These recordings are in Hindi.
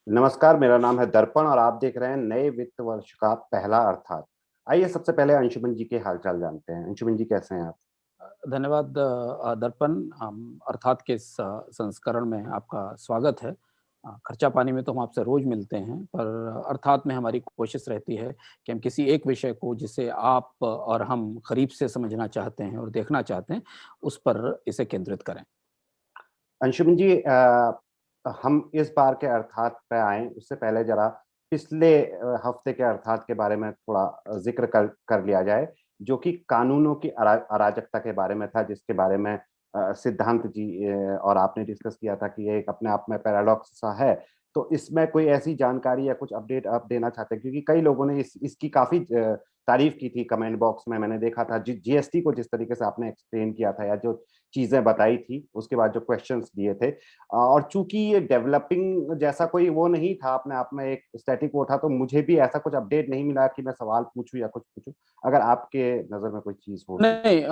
नमस्कार, मेरा नाम है दर्पण और आप देख रहे हैं नए वित्त वर्ष का पहला अर्थात। आइए सबसे पहले अंशुमन जी के हालचाल जानते हैं। अंशुमन जी कैसे हैं आप? धन्यवाद दर्पण। अर्थात के इस संस्करण में आपका स्वागत है। खर्चा पानी में तो हम आपसे रोज मिलते हैं, पर अर्थात में हमारी कोशिश रहती है कि हम किसी एक विषय को जिसे आप और हम करीब से समझना चाहते हैं और देखना चाहते हैं, उस पर इसे केंद्रित करें। अंशुमन जी, हम इस बार के अर्थात पे आए उससे पहले जरा पिछले हफ्ते के अर्थात के बारे में थोड़ा जिक्र कर लिया जाए, जो कि कानूनों की अराजकता के बारे में था, जिसके बारे में सिद्धांत जी और आपने डिस्कस किया था कि ये एक अपने आप में पैराडॉक्स सा है। तो इसमें कोई ऐसी जानकारी या कुछ अपडेट आप देना चाहते हैं? क्योंकि कई लोगों ने इसकी काफ़ी तारीफ की थी कमेंट बॉक्स में। मैंने देखा था जीएसटी को जिस तरीके से आपने एक्सप्लेन किया था, या जो चीज़ें बताई थी, उसके बाद जो क्वेश्चंस दिए थे। और चूँकि ये डेवलपिंग जैसा कोई वो नहीं था, अपने आप में एक स्टैटिक वो था, तो मुझे भी ऐसा कुछ अपडेट नहीं मिला कि मैं सवाल पूछूँ या कुछ पूछूँ। अगर आपके नज़र में कोई चीज़ हो तो? नहीं,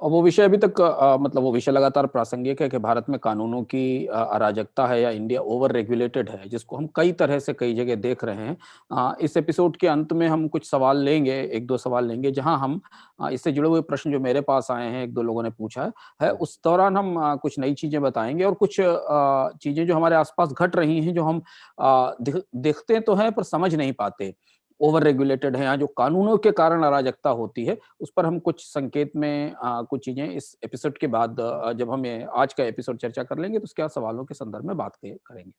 वो विषय अभी तक मतलब वो विषय लगातार प्रासंगिक है कि भारत में कानूनों की अराजकता है या इंडिया ओवर रेगुलेटेड है, जिसको हम कई तरह से कई जगह देख रहे हैं। इस एपिसोड के अंत में हम कुछ सवाल लेंगे, 1-2 सवाल लेंगे, जहां हम इससे जुड़े हुए प्रश्न जो मेरे पास आए हैं, 1-2 लोगों ने पूछा है, उस दौरान हम कुछ नई चीजें बताएंगे और कुछ चीजें जो हमारे आसपास घट रही हैं, जो हम देखते तो हैं पर समझ नहीं पाते। ओवर रेगुलेटेड है, यहाँ जो कानूनों के कारण अराजकता होती है, उस पर हम कुछ संकेत में कुछ चीजें इस एपिसोड के बाद जब हम ये आज का एपिसोड चर्चा कर लेंगे, तो उसके सवालों के संदर्भ में बात करेंगे।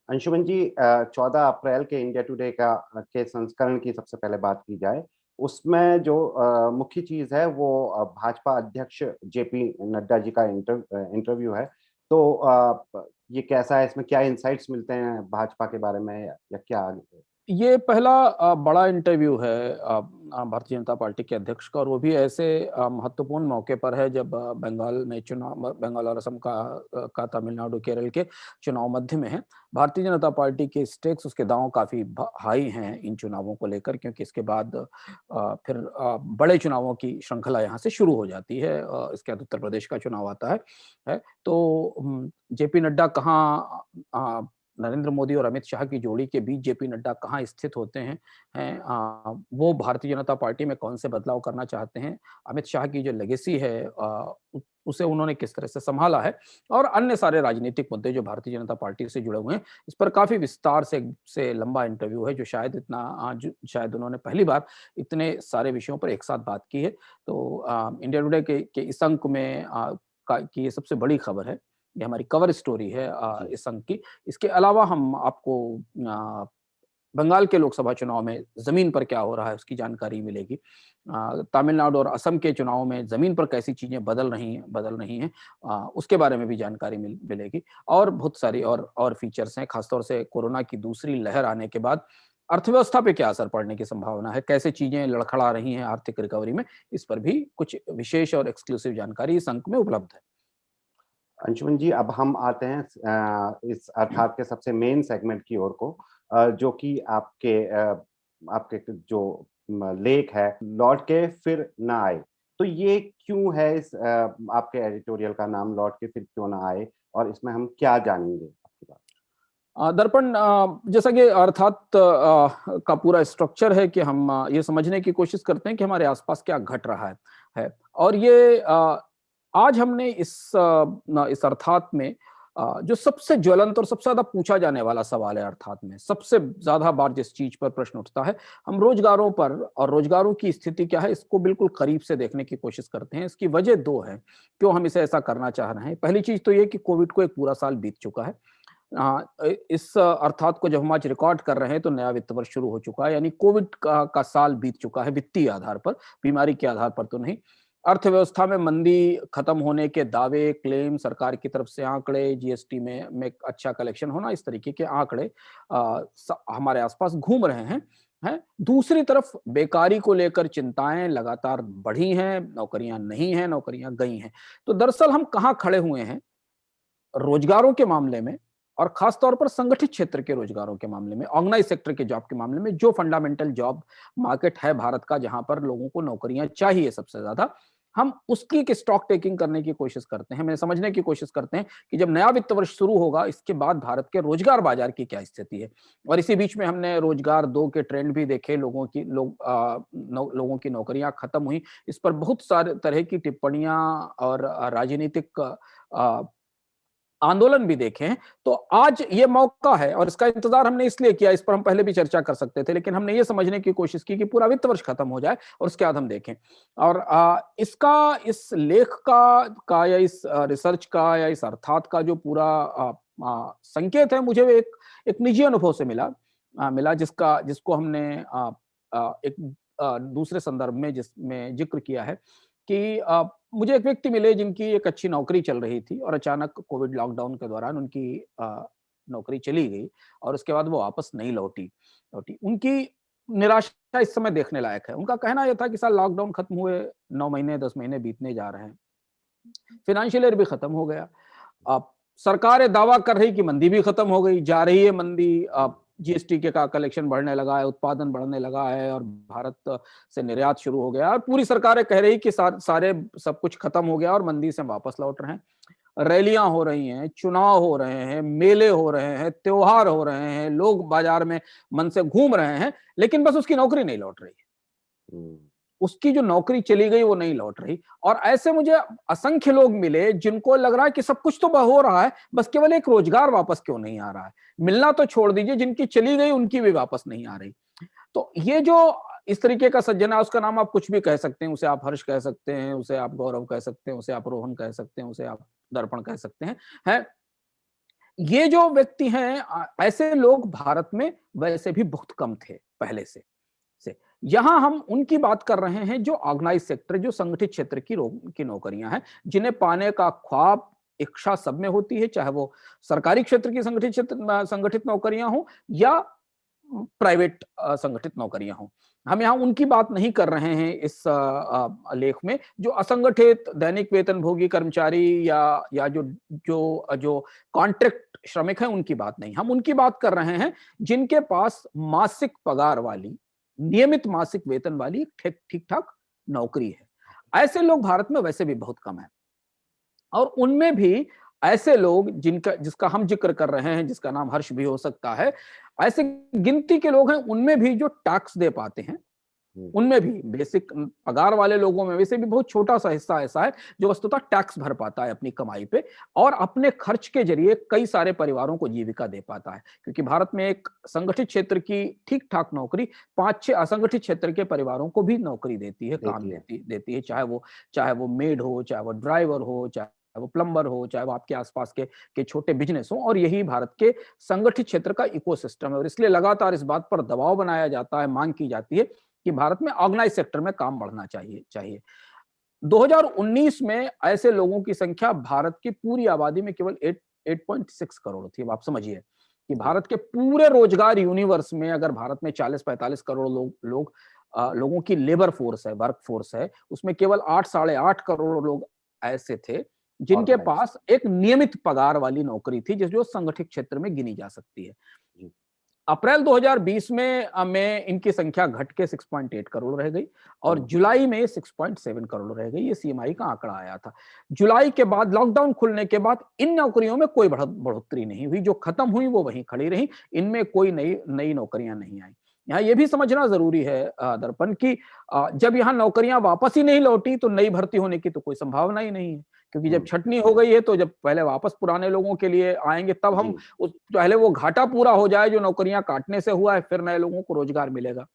अंशुमन जी, 14 अप्रैल के इंडिया टुडे के संस्करण की सबसे पहले बात की जाए, उसमें जो मुख्य चीज़ है वो भाजपा अध्यक्ष जेपी नड्डा जी का इंटरव्यू है। तो ये कैसा है? इसमें क्या इनसाइट्स मिलते हैं भाजपा के बारे में, या क्या आगे? ये पहला बड़ा इंटरव्यू है भारतीय जनता पार्टी के अध्यक्ष का, और वो भी ऐसे महत्वपूर्ण मौके पर है जब बंगाल में चुनाव, बंगाल और असम का तमिलनाडु, केरल के चुनाव मध्य में है। भारतीय जनता पार्टी के स्टेक्स, उसके दांव काफी हाई हैं इन चुनावों को लेकर, क्योंकि इसके बाद फिर बड़े चुनावों की श्रृंखला यहाँ से शुरू हो जाती है। इसके बाद उत्तर प्रदेश का चुनाव आता है। तो जेपी नड्डा कहाँ, नरेंद्र मोदी और अमित शाह की जोड़ी के बीच जेपी नड्डा कहाँ स्थित होते हैं, वो भारतीय जनता पार्टी में कौन से बदलाव करना चाहते हैं, अमित शाह की जो लेगेसी है उसे उन्होंने किस तरह से संभाला है, और अन्य सारे राजनीतिक मुद्दे जो भारतीय जनता पार्टी से जुड़े हुए हैं, इस पर काफी विस्तार से लंबा इंटरव्यू है, जो शायद शायद उन्होंने पहली बार इतने सारे विषयों पर एक साथ बात की है। तो इंडिया टुडे के इस अंक में की ये सबसे बड़ी खबर है। ये हमारी कवर स्टोरी है जी। इस अंक की। इसके अलावा हम आपको बंगाल के लोकसभा चुनाव में ज़मीन पर क्या हो रहा है, उसकी जानकारी मिलेगी। तमिलनाडु और असम के चुनाव में ज़मीन पर कैसी चीज़ें बदल रही हैं, उसके बारे में भी जानकारी मिलेगी, और बहुत सारी और फीचर्स हैं। खासतौर से कोरोना की दूसरी लहर आने के बाद अर्थव्यवस्था पे क्या असर पड़ने की संभावना है, कैसे चीज़ें लड़खड़ा रही हैं आर्थिक रिकवरी में, इस पर भी कुछ विशेष और एक्सक्लूसिव जानकारी इस अंक में उपलब्ध है। अंशुमन जी, अब हम आते हैं इस अर्थात के सबसे मेन सेगमेंट की ओर को, जो कि आपके जो लेख है, लौट के फिर ना आए। तो ये क्यों है? आपके एडिटोरियल का नाम लौट के फिर क्यों ना आए, और इसमें हम क्या जानेंगे आपकी बात? दर्पण, जैसा कि अर्थात का पूरा स्ट्रक्चर है कि हम ये समझने की कोशिश करते हैं कि हमारे आसपास क्या घट रहा है। और ये आज हमने इस अर्थात में जो सबसे ज्वलंत और सबसे ज्यादा पूछा जाने वाला सवाल है, अर्थात में सबसे ज्यादा बार जिस चीज पर प्रश्न उठता है, हम रोजगारों पर और रोजगारों की स्थिति क्या है, इसको बिल्कुल करीब से देखने की कोशिश करते हैं। इसकी वजह दो है क्यों हम इसे ऐसा करना चाह रहे हैं। पहली चीज तो ये कि कोविड को एक पूरा साल बीत चुका है। इस अर्थात को जब हम आज रिकॉर्ड कर रहे हैं, तो नया वित्त वर्ष शुरू हो चुका है, यानी कोविड का साल बीत चुका है, वित्तीय आधार पर, बीमारी के आधार पर तो नहीं। अर्थव्यवस्था में मंदी खत्म होने के दावे, क्लेम, सरकार की तरफ से आंकड़े, जीएसटी में अच्छा कलेक्शन होना, इस तरीके के आंकड़े हमारे आसपास घूम रहे हैं। दूसरी तरफ बेकारी को लेकर चिंताएं लगातार बढ़ी हैं, नौकरियां नहीं हैं, नौकरियां गई हैं। तो दरअसल हम कहाँ खड़े हुए हैं रोजगारों के मामले में, और खास तौर पर संगठित क्षेत्र के रोजगारों के मामले में, ऑर्गेनाइज सेक्टर के जॉब के मामले में, जो फंडामेंटल जॉब मार्केट है भारत का, जहां पर लोगों को नौकरियां चाहिए सबसे ज्यादा, हम उसकी एक स्टॉक टेकिंग करने की कोशिश करते हैं, हमें समझने की कोशिश करते हैं कि जब नया वित्त वर्ष शुरू होगा, इसके बाद भारत के रोजगार बाजार की क्या स्थिति है। और इसी बीच में हमने रोजगार 2 के ट्रेंड भी देखे, लोगों की नौकरियां खत्म हुई। इस पर बहुत सारे तरह की टिप्पणियां और राजनीतिक आंदोलन भी देखे हैं। तो आज ये मौका है और इसका इंतजार हमने इसलिए किया, इस पर हम पहले भी चर्चा कर सकते थे, लेकिन हमने ये समझने की कोशिश की कि पूरा वित्त वर्ष खत्म हो जाए और उसके बाद हम देखें। और इसका, इस लेख का या इस रिसर्च का या इस अर्थात का जो पूरा संकेत है, मुझे एक निजी अनुभव से मिला जिसको हमने एक दूसरे संदर्भ में जिसमें जिक्र किया है कि मुझे एक व्यक्ति मिले जिनकी एक अच्छी नौकरी चल रही थी और अचानक कोविड लॉकडाउन के दौरान उनकी नौकरी चली गई और उसके बाद वो वापस नहीं लौटी। उनकी निराशा इस समय देखने लायक है। उनका कहना यह था कि साल लॉकडाउन खत्म हुए 9 महीने 10 महीने बीतने जा रहे हैं, फाइनेंशियल ईयर भी खत्म हो गया, अब सरकार दावा कर रही कि मंदी भी खत्म हो गई, जा रही है मंदी, जीएसटी के का कलेक्शन बढ़ने लगा है, उत्पादन बढ़ने लगा है और भारत से निर्यात शुरू हो गया और पूरी सरकारें कह रही कि सारे सब कुछ खत्म हो गया और मंदी से वापस लौट रहे हैं। रैलियां हो रही हैं, चुनाव हो रहे हैं, मेले हो रहे हैं, त्योहार हो रहे हैं, लोग बाजार में मन से घूम रहे हैं, लेकिन बस उसकी नौकरी नहीं लौट रही। उसकी जो नौकरी चली गई वो नहीं लौट रही। और ऐसे मुझे असंख्य लोग मिले जिनको लग रहा है कि सब कुछ तो हो रहा है, बस केवल एक रोजगार वापस क्यों नहीं आ रहा है। मिलना तो छोड़ दीजिए, जिनकी चली गई उनकी भी वापस नहीं आ रही। तो ये जो इस तरीके का सज्जन है, उसका नाम आप कुछ भी कह सकते हैं, उसे आप हर्ष कह सकते हैं, उसे आप गौरव कह सकते हैं, उसे आप रोहन कह सकते हैं, उसे आप दर्पण कह सकते हैं, है। ये जो व्यक्ति हैं, ऐसे लोग भारत में वैसे भी बहुत कम थे पहले से। यहां हम उनकी बात कर रहे हैं जो ऑर्गेनाइज सेक्टर, जो संगठित क्षेत्र की नौकरियां हैं, जिन्हें पाने का ख्वाब, इच्छा सब में होती है, चाहे वो सरकारी क्षेत्र की संगठित नौकरियां हो या प्राइवेट संगठित नौकरियां हो। हम यहाँ उनकी बात नहीं कर रहे हैं इस लेख में, जो असंगठित दैनिक वेतनभोगी कर्मचारी या जो कॉन्ट्रैक्ट श्रमिक हैं, उनकी बात नहीं। हम उनकी बात कर रहे हैं जिनके पास मासिक पगार वाली, नियमित मासिक वेतन वाली ठीक ठाक नौकरी है। ऐसे लोग भारत में वैसे भी बहुत कम है और उनमें भी ऐसे लोग जिसका हम जिक्र कर रहे हैं, जिसका नाम हर्ष भी हो सकता है, ऐसे गिनती के लोग हैं उनमें भी जो टैक्स दे पाते हैं, उनमें भी बेसिक पगार वाले लोगों में वैसे भी बहुत छोटा सा हिस्सा ऐसा है जो वस्तुतः टैक्स भर पाता है अपनी कमाई पे और अपने खर्च के जरिए कई सारे परिवारों को जीविका दे पाता है। क्योंकि भारत में एक संगठित क्षेत्र की ठीक ठाक नौकरी 5-6 असंगठित क्षेत्र के परिवारों को भी नौकरी देती है, काम देती है, चाहे वो मेड हो, चाहे वो ड्राइवर हो, चाहे वो प्लम्बर हो, चाहे वो आपके आसपास के छोटे बिजनेस हो। और यही भारत के संगठित क्षेत्र का इकोसिस्टम है और इसलिए लगातार इस बात पर दबाव बनाया जाता है, मांग की जाती है कि भारत में ऑर्गेनाइज सेक्टर में काम बढ़ना चाहिए। 2019 में ऐसे लोगों की संख्या भारत की पूरी आबादी में केवल 8.6 करोड़ थी। अब आप समझिए कि भारत के पूरे रोजगार यूनिवर्स में अगर भारत में 40-45 करोड़ लोगों की लेबर फोर्स है, वर्क फोर्स है, उसमें केवल 8-8.5 करोड़ लोग ऐसे थे जिनके पास एक नियमित पगार वाली नौकरी थी, जो संगठित क्षेत्र में गिनी जा सकती है। अप्रैल 2020 में इनकी संख्या घट के 6.8 करोड़ रह गई और जुलाई में 6.7 करोड़ रह गई। ये सीएमआई का आंकड़ा आया था। जुलाई के बाद, लॉकडाउन खुलने के बाद इन नौकरियों में कोई बढ़ोतरी नहीं हुई, जो खत्म हुई वो वहीं खड़ी रही, इनमें कोई नई नौकरियां नहीं आई। यहाँ ये भी समझना जरूरी है दर्पण की जब यहाँ नौकरियां वापस ही नहीं लौटी तो नई भर्ती होने की तो कोई संभावना ही नहीं है, क्योंकि जब छटनी हो गई है तो जब पहले वापस पुराने लोगों के लिए आएंगे तब हम पहले वो घाटा पूरा हो जाए जो नौकरियां काटने से हुआ है, फिर नए लोगों को रोजगार मिलेगा।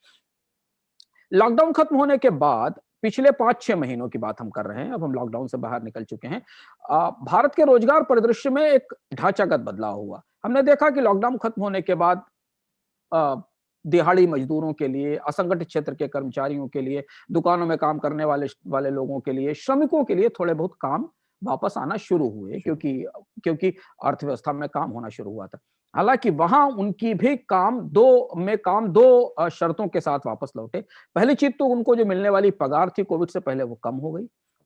लॉकडाउन खत्म होने के बाद पिछले 5-6 महीनों की बात हम कर रहे हैं, अब हम लॉकडाउन से बाहर निकल चुके हैं। भारत के रोजगार परिदृश्य में एक ढांचागत बदलाव हुआ। हमने देखा कि लॉकडाउन खत्म होने के बाद दिहाड़ी मजदूरों के लिए, असंगठित क्षेत्र के कर्मचारियों के लिए, दुकानों में काम करने वाले लोगों के लिए, श्रमिकों के लिए थोड़े बहुत काम वापस आना शुरू हुए, क्योंकि अर्थव्यवस्था में काम होना शुरू हुआ था। हालांकि वहां उनकी भी काम दो शर्तों के साथ वापस लौटे। पहली चीज तो उनको जो मिलने वाली पगार थी कोविड से पहले वो कम हो गई,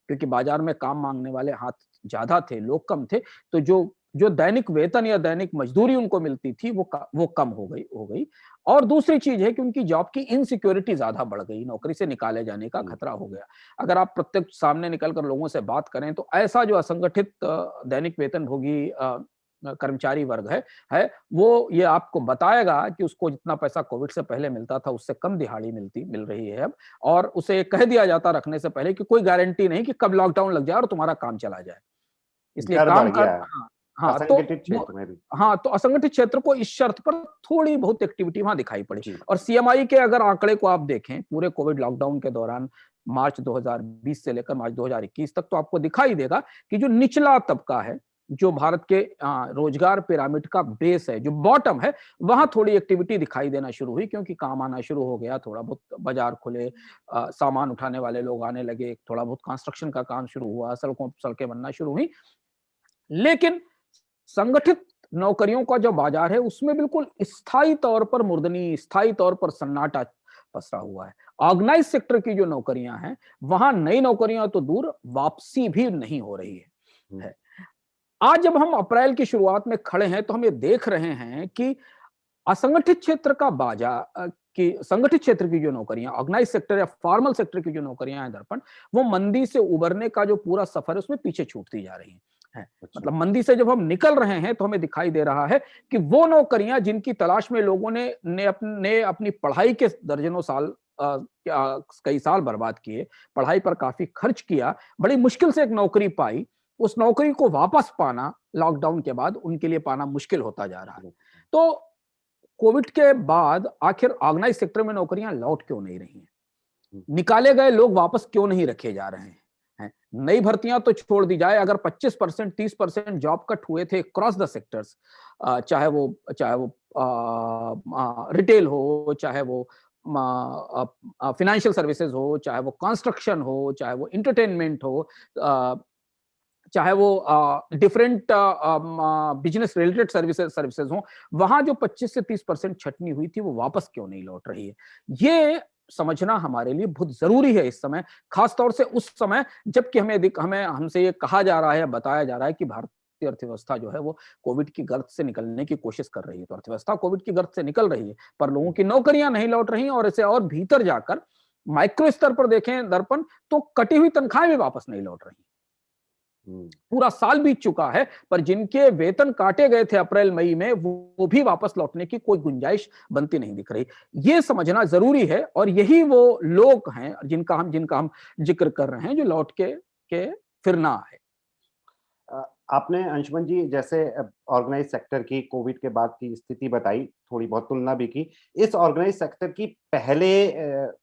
क्योंकि बाजार में काम मांगने वाले हाथ ज्यादा थे, लोग कम थे, तो जो दैनिक वेतन या दैनिक मजदूरी उनको मिलती थी वो कम हो गई। और दूसरी चीज है कि उनकी जॉब की इनसिक्योरिटी ज्यादा बढ़ गई, नौकरी से निकाले जाने का खतरा हो गया। अगर आप प्रत्यक्ष सामने निकलकर लोगों से बात करें तो ऐसा जो असंगठित दैनिक वेतनभोगी कर्मचारी वर्ग है वो ये आपको बताएगा कि उसको जितना पैसा कोविड से पहले मिलता था उससे कम दिहाड़ी मिल रही है अब, और उसे कह दिया जाता रखने से पहले कि कोई गारंटी नहीं कि कब लॉकडाउन लग जाए और तुम्हारा काम चला जाए, इसलिए डर बढ़ काम कर। गया है हाँ, हाँ तो असंगठित क्षेत्र में भी। हाँ तो असंगठित क्षेत्र को इस शर्त पर थोड़ी बहुत एक्टिविटी वहां दिखाई पड़ी। जी। और सीएमआई के अगर आंकड़े को आप देखें पूरे कोविड लॉकडाउन के दौरान मार्च 2020 से लेकर मार्च 2021 तक, तो आपको दिखाई देगा कि जो निचला तबका है, जो भारत के रोजगार पिरामिड का बेस है, जो बॉटम है, वहां थोड़ी एक्टिविटी दिखाई देना शुरू हुई, क्योंकि काम आना शुरू हो गया, थोड़ा बहुत बाजार खुले, सामान उठाने वाले लोग आने लगे, थोड़ा बहुत कंस्ट्रक्शन का काम शुरू हुआ, सड़कें बनना शुरू हुई। लेकिन संगठित नौकरियों का जो बाजार है उसमें बिल्कुल स्थायी तौर पर मुर्दनी, स्थायी तौर पर सन्नाटा पसरा हुआ है। ऑर्गेनाइज सेक्टर की जो नौकरियां हैं वहां नई नौकरियां तो दूर, वापसी भी नहीं हो रही है। आज जब हम अप्रैल की शुरुआत में खड़े हैं तो हम ये देख रहे हैं कि असंगठित क्षेत्र का बाजार की, संगठित क्षेत्र की जो नौकरियां, ऑर्गेनाइज सेक्टर या फॉर्मल सेक्टर की जो नौकरियां हैं दर्पण, वो मंदी से उबरने का जो पूरा सफर है उसमें पीछे छूटती जा रही हैं। मतलब मंदी से जब हम निकल रहे हैं तो हमें दिखाई दे रहा है कि वो नौकरियां जिनकी तलाश में लोगों ने अपनी पढ़ाई के दर्जनों साल, कई साल बर्बाद किए, पढ़ाई पर काफी खर्च किया, बड़ी मुश्किल से एक नौकरी पाई, उस नौकरी को वापस पाना लॉकडाउन के बाद उनके लिए पाना मुश्किल होता जा रहा है। तो कोविड के बाद आखिर ऑर्गेनाइज सेक्टर में नौकरियां लौट क्यों नहीं रही हैं? निकाले गए लोग वापस क्यों नहीं रखे जा रहे हैं? नई भर्तियां तो छोड़ दी जाए, अगर 25% 30% जॉब कट हुए थे क्रॉस द सेक्टर्स, चाहे वो रिटेल हो, चाहे वो फाइनेंशियल सर्विसेज हो, चाहे वो कंस्ट्रक्शन हो, चाहे वो इंटरटेनमेंट हो, चाहे वो डिफरेंट बिजनेस रिलेटेड सर्विसेज हो, वहां जो 25 से 30% छटनी हुई थी वो वापस क्यों नहीं लौट रही है? ये समझना हमारे लिए बहुत जरूरी है इस समय, खासतौर से उस समय जबकि हमें हमसे ये कहा जा रहा है, बताया जा रहा है कि भारतीय अर्थव्यवस्था जो है वो कोविड की गर्त से निकलने की कोशिश कर रही है। तो अर्थव्यवस्था कोविड की गर्त से निकल रही है, पर लोगों की नौकरियां नहीं लौट रही, और इसे और भीतर जाकर माइक्रो स्तर पर देखें दर्पण, तो कटी हुई तनख्वाहें भी वापस नहीं लौट रही। पूरा साल बीत चुका है, पर जिनके वेतन काटे गए थे अप्रैल मई में, वो भी वापस लौटने की कोई गुंजाइश बनती नहीं दिख रही। ये समझना जरूरी है, और यही वो लोग हैं जिनका हम जिक्र कर रहे हैं, जो लौट के फिर ना आए। आपने अंशुमन जी जैसे ऑर्गेनाइज सेक्टर की कोविड के बाद की स्थिति बताई, थोड़ी बहुत तुलना भी की। इस ऑर्गेनाइज सेक्टर की पहले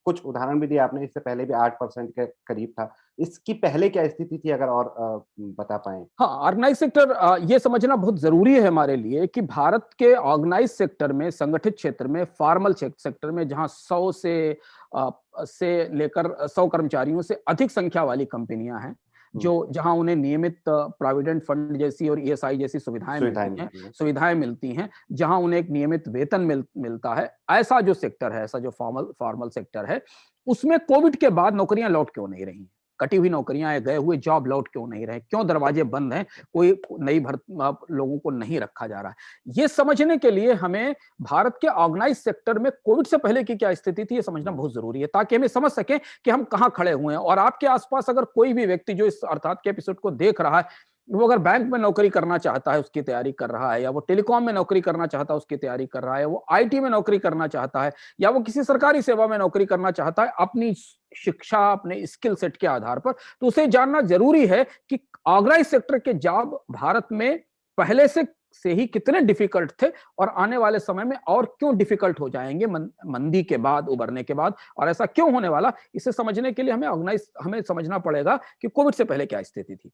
कुछ उदाहरण भी दिए आपने, इससे पहले भी 8% के करीब था। इसकी पहले क्या स्थिति थी, अगर और बता पाएं? हाँ, ऑर्गेनाइज सेक्टर, ये समझना बहुत जरूरी है हमारे लिए कि भारत के ऑर्गेनाइज सेक्टर में, संगठित क्षेत्र में, फॉर्मल सेक्टर में, जहां 100 से लेकर 100 कर्मचारियों से अधिक संख्या वाली कंपनियां हैं, जहां उन्हें नियमित प्रोविडेंट फंड जैसी और ईएसआई जैसी सुविधाएं मिलती हैं, जहां उन्हें एक नियमित वेतन मिलता है, ऐसा जो सेक्टर है, ऐसा जो फॉर्मल सेक्टर है, उसमें कोविड के बाद नौकरियां लौट क्यों नहीं रही? कटी हुई नौकरियां, गए हुए जॉब लौट क्यों नहीं रहे? क्यों दरवाजे बंद हैं? कोई नई लोगों को नहीं रखा जा रहा है? ये समझने के लिए हमें भारत के ऑर्गेनाइज सेक्टर में कोविड से पहले की क्या स्थिति थी, ये समझना बहुत जरूरी है, ताकि हमें समझ सकें कि हम कहां खड़े हुए हैं। और आपके आसपास अगर कोई भी व्यक्ति जो इस अर्थात के एपिसोड को देख रहा है, वो अगर बैंक में नौकरी करना चाहता है, उसकी तैयारी कर रहा है, या वो टेलीकॉम में नौकरी करना चाहता है, उसकी तैयारी कर रहा है, वो आईटी में नौकरी करना चाहता है, या वो किसी सरकारी सेवा में नौकरी करना चाहता है अपनी शिक्षा, अपने स्किल सेट के आधार पर, तो उसे जानना जरूरी है कि ऑर्गेनाइज सेक्टर के जॉब भारत में पहले से ही कितने डिफिकल्ट थे, और आने वाले समय में और क्यों डिफिकल्ट हो जाएंगे मंदी के बाद, उबरने के बाद, और ऐसा क्यों होने वाला। इसे समझने के लिए हमें समझना पड़ेगा कि कोविड से पहले क्या स्थिति थी।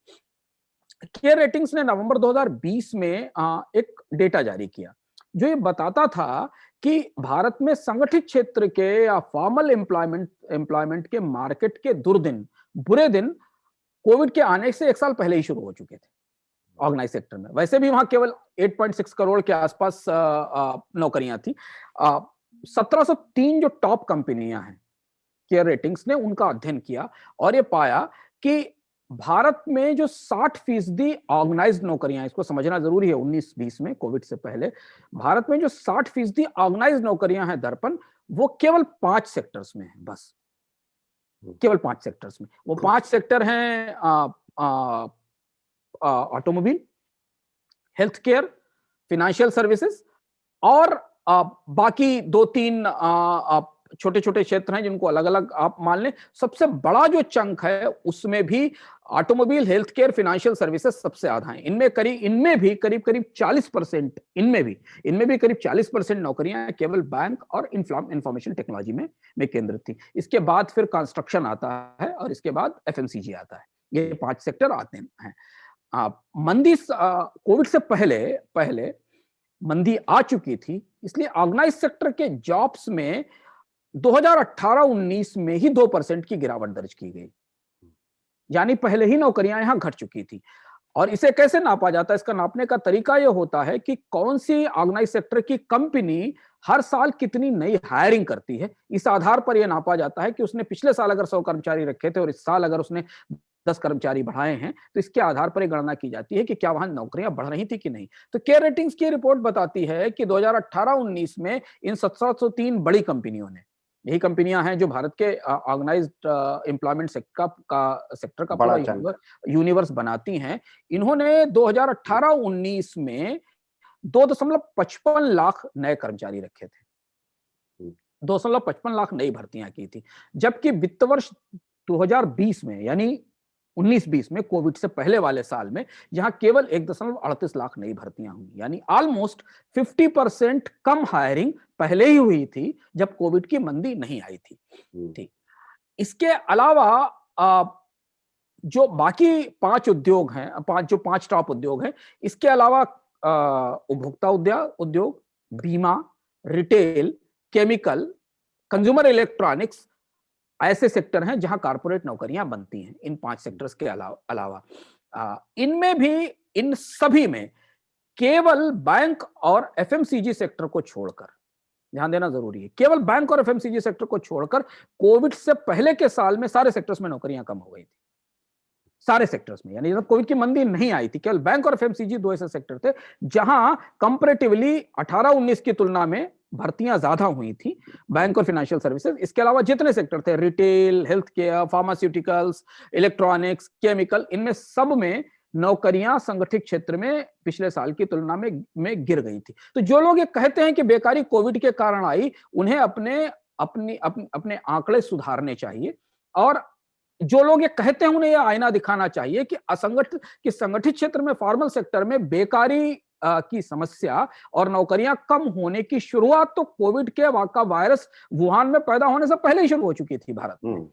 केयर रेटिंग्स ने नवंबर 2020 में एक डेटा जारी किया, जो ये बताता था कि भारत में संगठित क्षेत्र के या फॉर्मल एम्प्लॉयमेंट के मार्केट के बुरे दिन कोविड के आने से 1 साल पहले ही शुरू हो चुके थे ऑर्गेनाइज सेक्टर में। वैसे भी वहां केवल 8.6 करोड़ के आसपास नौकरियां थी। 1703 जो टॉप कंपनियां हैं, केयर रेटिंग्स ने उनका अध्ययन किया और ये पाया कि भारत में जो 60% ऑर्गेनाइज्ड नौकरियां, इसको समझना जरूरी है, 19-20 में कोविड से पहले भारत में जो 60% ऑर्गेनाइज्ड नौकरियां हैं दर्पण, वो केवल 5 सेक्टर्स में है बस, केवल 5 सेक्टर्स में। वो 5 सेक्टर हैं automobile, health care, financial services और बाकी 2-3 छोटे छोटे क्षेत्र हैं जिनको अलग अलग आप मान लें। सबसे बड़ा जो चंक है उसमें भी automobile, health care, financial services सबसे ज्यादा है। इनमें भी करीब करीब 40%, इनमें भी करीब 40% नौकरियां केवल बैंक और इंफॉर्मेशन टेक्नोलॉजी में केंद्रित थी। इसके बाद फिर कंस्ट्रक्शन आता है और इसके बाद एफएमसीजी आता है। ये 5 सेक्टर आते हैं। मंदी कोविड से पहले मंदी आ चुकी थी, इसलिए ऑर्गेनाइज सेक्टर के जॉब्स में 2018-19 में ही 2% की गिरावट दर्ज की गई, यानी पहले ही नौकरियां यहां घट चुकी थी। और इसे कैसे नापा जाता है? इसका नापने का तरीका यह होता है कि कौन सी ऑर्गेनाइज सेक्टर की कंपनी हर साल कितनी नई हायरिंग करती है। इस आधार पर यह नापा जाता है कि उसने पिछले साल अगर 100 कर्मचारी रखे थे और इस साल अगर उसने 10 कर्मचारी बढ़ाए हैं, तो इसके आधार पर गणना की जाती है कि क्या वहां नौकरियां बढ़ रही थी कि नहीं। तो केयर रेटिंग्स की रिपोर्ट बताती है कि 2018-19 में इन 1703 बड़ी कंपनियों ने, यही कंपनियां हैं जो भारत के ऑर्गेनाइज्ड एम्प्लॉयमेंट सेक्टर का पूरा यूनिवर्स बनाती हैं, इन्होंने 2018-19 में 2.55 लाख नए कर्मचारी रखे थे, 2.55 लाख नई भर्तियां की थी। जबकि वित्त वर्ष 2020 में, यानी 19-20 में, कोविड से पहले वाले साल में, जहां केवल 1.38 लाख नई भर्तियां हुई, यानी ऑलमोस्ट 50% कम हायरिंग पहले ही हुई थी जब कोविड की मंदी नहीं आई थी। ठीक, इसके अलावा जो बाकी 5 उद्योग हैं, 5 टॉप उद्योग हैं, इसके अलावा उपभोक्ता उद्योग, बीमा, रिटेल, केमिकल, कंज्यूमर इलेक्ट्रॉनिक्स ऐसे सेक्टर हैं जहां कारपोरेट नौकरियां बनती हैं। इन 5 सेक्टर्स के अलावा इनमें भी, इन सभी में केवल बैंक और एफएमसीजी सेक्टर को छोड़कर, ध्यान देना जरूरी है, केवल बैंक और एफएमसीजी सेक्टर को छोड़कर कोविड से पहले के साल में सारे सेक्टर्स में नौकरियां कम हो गई थी, सारे सेक्टर्स में। यानी जब कोविड की मंदी नहीं आई थी, केवल बैंक और एफएमसीजी 2 ऐसे सेक्टर थे जहां कंपैरेटिवली 18-19 की तुलना में भर्तियां ज्यादा हुई थी, बैंक और फाइनेंशियल सर्विसेज। इसके अलावा जितने सेक्टर थे, retail, health care, pharmaceuticals, electronics, chemical, इनमें सब में नौकरियां संगठित क्षेत्र में पिछले साल की तुलना में गिर गई थी। तो जो लोग ये कहते हैं कि बेकारी कोविड के कारण आई, उन्हें अपने आंकड़े सुधारने चाहिए, और जो लोग ये कहते हैं उन्हें यह आईना दिखाना चाहिए कि संगठित क्षेत्र में, फॉर्मल सेक्टर में बेकारी की समस्या और नौकरियां कम होने की शुरुआत तो कोविड के वायरस वुहान में पैदा होने से पहले ही शुरू हो चुकी थी भारत में।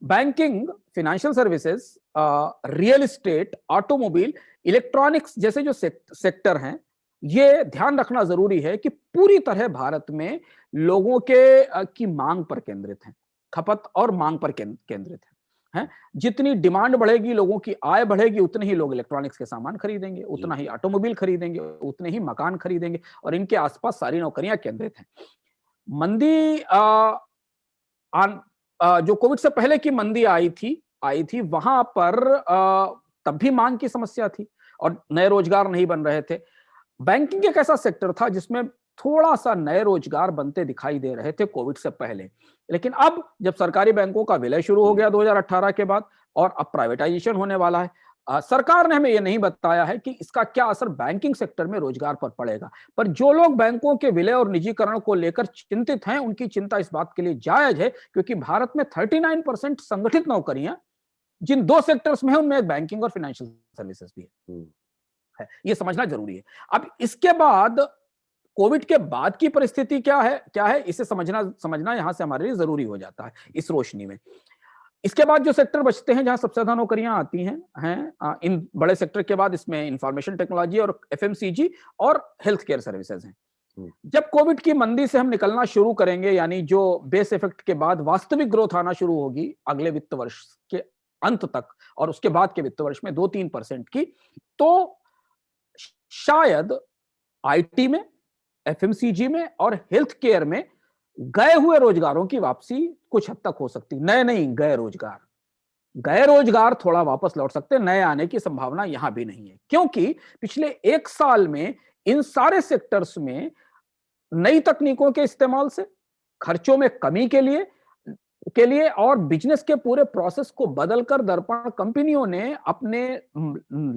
Banking, financial services, real estate, automobile, electronics जैसे जो सेक्टर हैं, ये ध्यान रखना जरूरी है कि पूरी तरह भारत में लोगों की मांग पर केंद्रित है, खपत और मांग पर केंद्रित है। जितनी डिमांड बढ़ेगी, लोगों की आय बढ़ेगी, उतने ही लोग इलेक्ट्रॉनिक्स के सामान खरीदेंगे, उतना ही ऑटोमोबाइल खरीदेंगे, उतने ही मकान खरीदेंगे, और इनके आसपास सारी नौकरियां केंद्रित हैं। मंदी जो कोविड से पहले की मंदी आई थी वहां पर तब भी मांग की समस्या थी और नए रोजगार नहीं बन रहे थे। बैंकिंग एक ऐसा सेक्टर था जिसमें थोड़ा सा नए रोजगार बनते दिखाई दे रहे थे कोविड से पहले, लेकिन अब जब सरकारी बैंकों का विलय शुरू हो गया 2018 के बाद, और अब प्राइवेटाइजेशन होने वाला है, सरकार ने हमें यह नहीं बताया है कि इसका क्या असर बैंकिंग सेक्टर में रोजगार पर पड़ेगा। पर जो लोग बैंकों के विलय और निजीकरण को लेकर चिंतित हैं, उनकी चिंता इस बात के लिए जायज है, क्योंकि भारत में 39% संगठित नौकरियां जिन 2 सेक्टर्स में है, उनमें बैंकिंग और फाइनेंशियल सर्विसेज भी है। यह समझना जरूरी है। अब इसके बाद, कोविड के बाद की परिस्थिति क्या है, इसे समझना यहां से हमारे लिए जरूरी हो जाता है इस रोशनी में। इसके बाद जो सेक्टर बचते हैं जहां सबसे ज्यादा नौकरियां आती हैं, इन बड़े सेक्टर के बाद इसमें इंफॉर्मेशन टेक्नोलॉजी और एफएमसीजी और हेल्थ केयर सर्विसेज हैं। जब कोविड की मंदी से हम निकलना शुरू करेंगे, यानी जो बेस इफेक्ट के बाद वास्तविक ग्रोथ आना शुरू होगी अगले वित्त वर्ष के अंत तक, और उसके बाद के वित्त वर्ष में 2-3% की, तो शायद आईटी में, एफएमसीजी में और हेल्थ केयर में गए हुए रोजगारों की वापसी कुछ हद तक हो सकती, नए नहीं गए रोजगार। गए रोजगार थोड़ा वापस लौट सकते हैं, नए आने की संभावना यहां भी नहीं है, क्योंकि पिछले 1 साल में इन सारे सेक्टर्स में नई तकनीकों के इस्तेमाल से, खर्चों में कमी के लिए और बिजनेस के पूरे प्रोसेस को बदलकर दर्पण कंपनियों ने अपने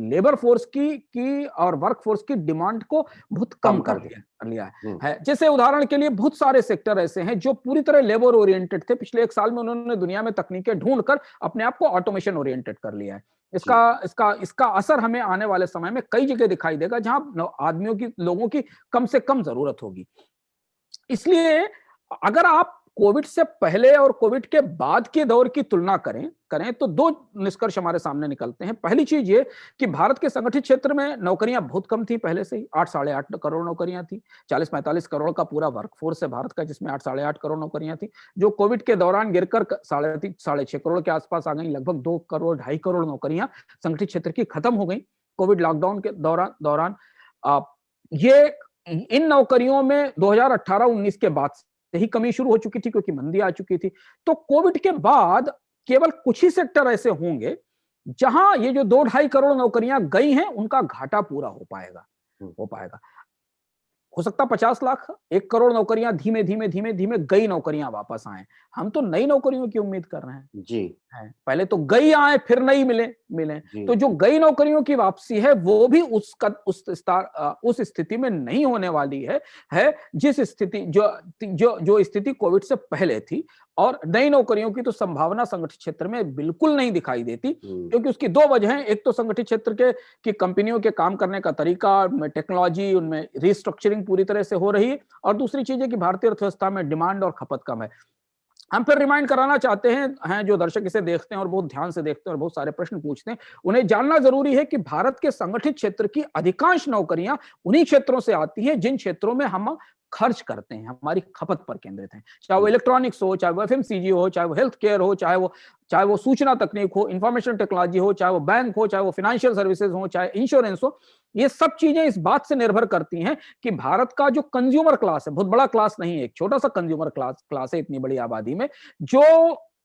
लेबर फोर्स की और वर्क फोर्स की डिमांड को बहुत कम कर लिया है। जैसे उदाहरण के लिए बहुत सारे सेक्टर ऐसे हैं जो पूरी तरह लेबर ओरिएंटेड थे, पिछले 1 साल में उन्होंने दुनिया में तकनीकें ढूंढकर अपने आप को ऑटोमेशन ओरिएंटेड कर लिया है। इसका असर हमें आने वाले समय में कई जगह दिखाई देगा जहां लोगों की कम से कम जरूरत होगी। इसलिए अगर आप कोविड से पहले और कोविड के बाद के दौर की तुलना करें तो दो निष्कर्ष हमारे सामने निकलते हैं। पहली चीज ये कि भारत के संगठित क्षेत्र में नौकरियां बहुत कम थी, पहले से ही 8-8.5 करोड़ नौकरियां थी। 40-45 करोड़ का पूरा वर्कफोर्स है भारत का, जिसमें 8-8.5 करोड़ नौकरियां थी, जो कोविड के दौरान गिरकर 3.5-6 करोड़ के आसपास आ गई। लगभग 2 करोड़ 2.5 करोड़ नौकरियां संगठित क्षेत्र की खत्म हो गई कोविड लॉकडाउन के दौरान। ये इन नौकरियों में 2018-19 के बाद ही कमी शुरू हो चुकी थी, क्योंकि मंदी आ चुकी थी। तो कोविड के बाद केवल कुछ ही सेक्टर ऐसे होंगे जहां ये जो 2-2.5 करोड़ नौकरियां गई हैं उनका घाटा पूरा हो पाएगा। हो सकता 50 लाख, 1 करोड़ नौकरियां धीमे धीमे गई नौकरियां वापस आए। हम तो नई नौकरियों की उम्मीद कर रहे हैं जी। पहले तो गई आए फिर नई मिले। तो जो गई नौकरियों की वापसी है वो भी उस स्थिति में नहीं होने वाली है जिस स्थिति जो स्थिति कोविड से पहले थी। और नई नौकरियों की तो संभावना संगठित क्षेत्र में बिल्कुल नहीं दिखाई देती, क्योंकि उसकी 2 वजह हैं। एक तो संगठित क्षेत्र की कंपनियों के काम करने का तरीका, उनमें टेक्नोलॉजी, उनमें रिस्ट्रक्चरिंग पूरी तरह से हो रही है, और दूसरी चीज है कि भारतीय अर्थव्यवस्था में डिमांड और खपत कम है। हम फिर रिमाइंड कराना चाहते हैं जो दर्शक इसे देखते हैं और बहुत ध्यान से देखते हैं और बहुत सारे प्रश्न पूछते हैं, उन्हें जानना जरूरी है कि भारत के संगठित क्षेत्र की अधिकांश नौकरियां उन्हीं क्षेत्रों से आती हैं जिन क्षेत्रों में हम खर्च करते हैं, हमारी खपत पर केंद्रित हैं। चाहे वो इलेक्ट्रॉनिक्स हो, चाहे वो एफएमसीजी हो, चाहे वो हेल्थ केयर हो, चाहे वो सूचना तकनीक हो, इंफॉर्मेशन टेक्नोलॉजी हो, चाहे वो बैंक हो, चाहे वो फाइनेंशियल सर्विसेज हो, चाहे इंश्योरेंस हो। ये सब चीजें इस बात से निर्भर करती हैं कि भारत का जो कंज्यूमर क्लास है, बहुत बड़ा क्लास नहीं है, एक छोटा सा कंज्यूमर क्लास है इतनी बड़ी आबादी में, जो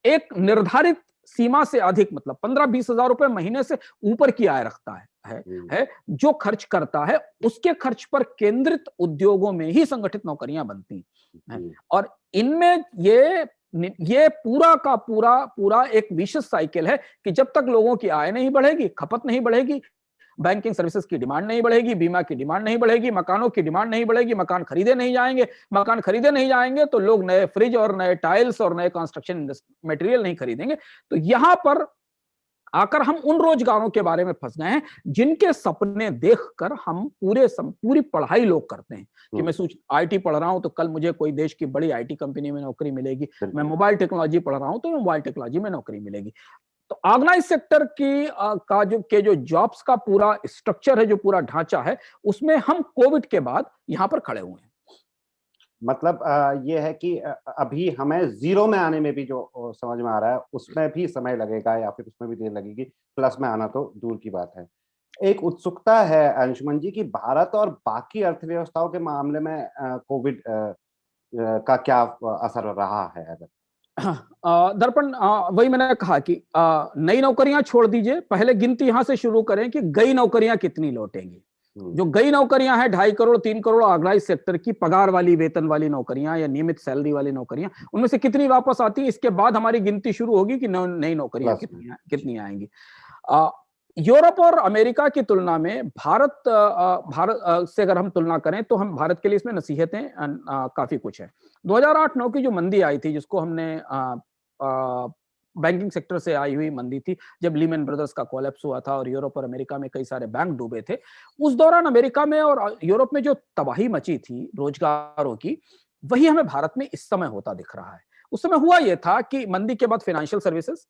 एक निर्धारित सीमा से अधिक, मतलब 15-20 हजार रुपए महीने से ऊपर की आय रखता है जो खर्च करता है, उसके खर्च पर केंद्रित उद्योगों में ही संगठित नौकरियां बनती हैं। और इनमें ये पूरा का पूरा एक विशेष साइकिल है कि जब तक लोगों की आय नहीं बढ़ेगी, खपत नहीं बढ़ेगी, बैंकिंग सर्विसेज की डिमांड नहीं बढ़ेगी, बीमा की डिमांड नहीं बढ़ेगी, मकानों की डिमांड नहीं बढ़ेगी, मकान खरीदे नहीं जाएंगे तो लोग नए फ्रिज और नए टाइल्स और नए कंस्ट्रक्शन मटेरियल नहीं खरीदेंगे। तो यहां पर आकर हम उन रोजगारों के बारे में फंस गए हैं जिनके सपने देखकर हम पूरी पढ़ाई लोग करते हैं कि मैं आईटी पढ़ रहा हूं तो कल मुझे कोई देश की बड़ी आईटी कंपनी में नौकरी मिलेगी, मैं मोबाइल टेक्नोलॉजी पढ़ रहा हूं तो मोबाइल टेक्नोलॉजी में नौकरी मिलेगी। तो ऑर्गेनाइज सेक्टर की जो जॉब्स का पूरा स्ट्रक्चर है, जो पूरा ढांचा है, उसमें हम कोविड के बाद यहां पर खड़े हुए हैं। मतलब ये है कि अभी हमें जीरो में आने में भी जो समझ में आ रहा है उसमें भी समय लगेगा, या फिर उसमें भी देर लगेगी, प्लस में आना तो दूर की बात है। एक उत्सुकता है अंशुमन जी कि भारत और बाकी अर्थव्यवस्थाओं के मामले में कोविड का क्या असर रहा है? अगर दर्पण, वही मैंने कहा कि नई नौकरियां छोड़ दीजिए, पहले गिनती यहां से शुरू करें कि गई नौकरियां कितनी लौटेंगी। जो गई नौकरियां हैं 2.5 करोड़ 3 करोड़ ऑर्गेनाइज सेक्टर की पगार वाली, वेतन वाली नौकरियां या नियमित सैलरी वाली नौकरियां, उनमें से कितनी वापस आती है, इसके बाद हमारी गिनती शुरू होगी कि नई नौकरियां कितनी आएंगी। यूरोप और अमेरिका की तुलना में भारत से अगर हम तुलना करें तो हम भारत के लिए इसमें नसीहतें काफी कुछ है। 2008-9 की जो मंदी आई थी, जिसको हमने बैंकिंग सेक्टर से आई हुई मंदी थी, जब लीमन ब्रदर्स का कोलैप्स हुआ था और यूरोप और अमेरिका में कई सारे बैंक डूबे थे, उस दौरान अमेरिका में और यूरोप में जो तबाही मची थी रोजगारों की, वही हमें भारत में इस समय होता दिख रहा है। उस समय हुआ यह था कि मंदी के बाद financial services,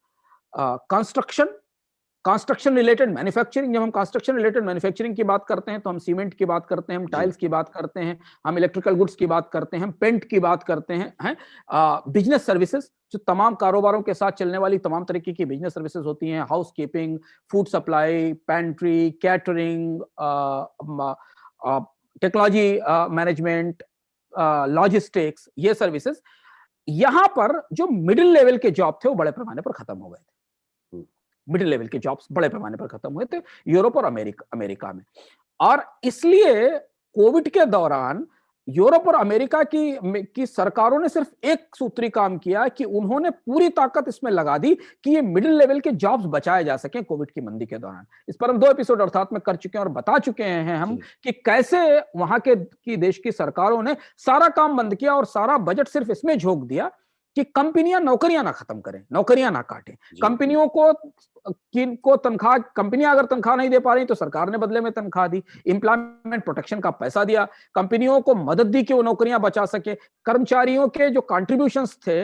construction related manufacturing, जब हम कंस्ट्रक्शन रिलेटेड मैन्युफैक्चरिंग की बात करते हैं तो हम सीमेंट की बात करते हैं, हम टाइल्स की बात करते हैं, हम इलेक्ट्रिकल गुड्स की बात करते हैं, हम पेंट की बात करते हैं, बिजनेस सर्विसेज, जो तमाम कारोबारों के साथ चलने वाली तमाम तरीके की बिजनेस सर्विसेज होती हैं, house keeping, food supply, pantry, catering, technology management, logistics, ये सर्विसेज, यहां पर जो मिडिल लेवल के जॉब थे वो बड़े पैमाने पर खत्म हो गए थे। मिडिल लेवल के जॉब्स बड़े पैमाने पर खत्म हुए थे यूरोप और अमेरिका में। और इसलिए कोविड के दौरान यूरोप और अमेरिका की सरकारों ने सिर्फ एक सूत्री काम किया कि उन्होंने पूरी ताकत इसमें लगा दी कि ये मिडिल लेवल के जॉब्स बचाए जा सकें कोविड की मंदी के दौरान। इस पर हम 2 एपिसोड अर्थात में कर चुके हैं और बता चुके हैं हम कि कैसे वहां की देश की सरकारों ने सारा काम बंद किया और सारा बजट सिर्फ इसमें झोंक दिया कि कंपनियां नौकरियां ना खत्म करें, नौकरियां ना काटें। कंपनियों को तनख्वाह, कंपनियां अगर तनख्वाह नहीं दे पा रही तो सरकार ने बदले में तनख्वाह दी, एम्प्लॉयमेंट प्रोटेक्शन का पैसा दिया, कंपनियों को मदद दी कि वो नौकरियां बचा सके। कर्मचारियों के जो कॉन्ट्रीब्यूशंस थे,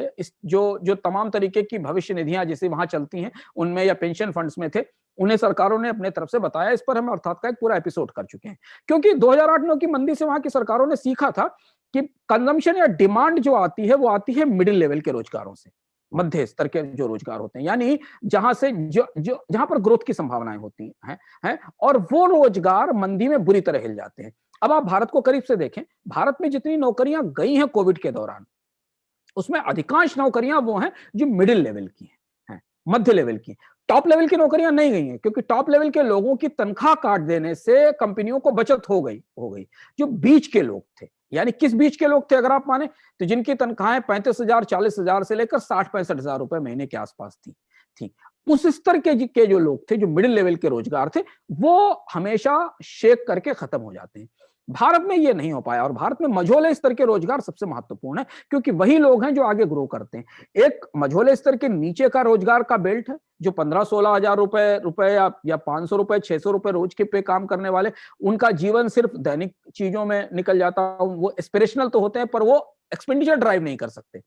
जो तमाम तरीके की भविष्य निधियां जैसे वहां चलती हैं उनमें या पेंशन फंड्स में थे, उन्हें सरकारों ने अपने तरफ से बताया। इस पर हम अर्थात का एक पूरा एपिसोड कर चुके हैं, क्योंकि 2008-9 की मंदी से वहां की सरकारों ने सीखा था कि कंजम्पशन या डिमांड जो आती है वो आती है मिडिल लेवल के रोजगारों से, मध्य स्तर के जो रोजगार होते हैं, यानी जहां से जहां पर ग्रोथ की संभावनाएं होती हैं, और वो रोजगार मंदी में बुरी तरह हिल जाते हैं। अब आप भारत को करीब से देखें, भारत में जितनी नौकरियां गई हैं कोविड के दौरान, उसमें अधिकांश नौकरियां वो हैं जो मिडिल लेवल की हैं, मध्य लेवल की। टॉप लेवल की नौकरियां नहीं गई हैं, क्योंकि टॉप लेवल के लोगों की तनख्वाह काट देने से कंपनियों को बचत हो गई। जो बीच के लोग थे, यानी किस बीच के लोग थे अगर आप माने तो जिनकी तनख्वाहें 35,000 40,000 से लेकर 60-65,000 रुपए महीने के आसपास थी उस स्तर के जो लोग थे, जो मिडिल लेवल के रोजगार थे, वो हमेशा शेक करके खत्म हो जाते हैं। भारत में ये नहीं हो पाया, और भारत में मझोले स्तर के रोजगार सबसे महत्वपूर्ण है, क्योंकि वही लोग हैं जो आगे ग्रो करते हैं। एक मझोले स्तर के नीचे का रोजगार का बेल्ट है, जो 15-16 हजार रुपए या 500 रुपए 600 रुपए रोज के पे काम करने वाले, उनका जीवन सिर्फ दैनिक चीजों में निकल जाता। वो एस्पिरेशनल तो होते हैं, पर वो एक्सपेंडिचर ड्राइव नहीं कर सकते,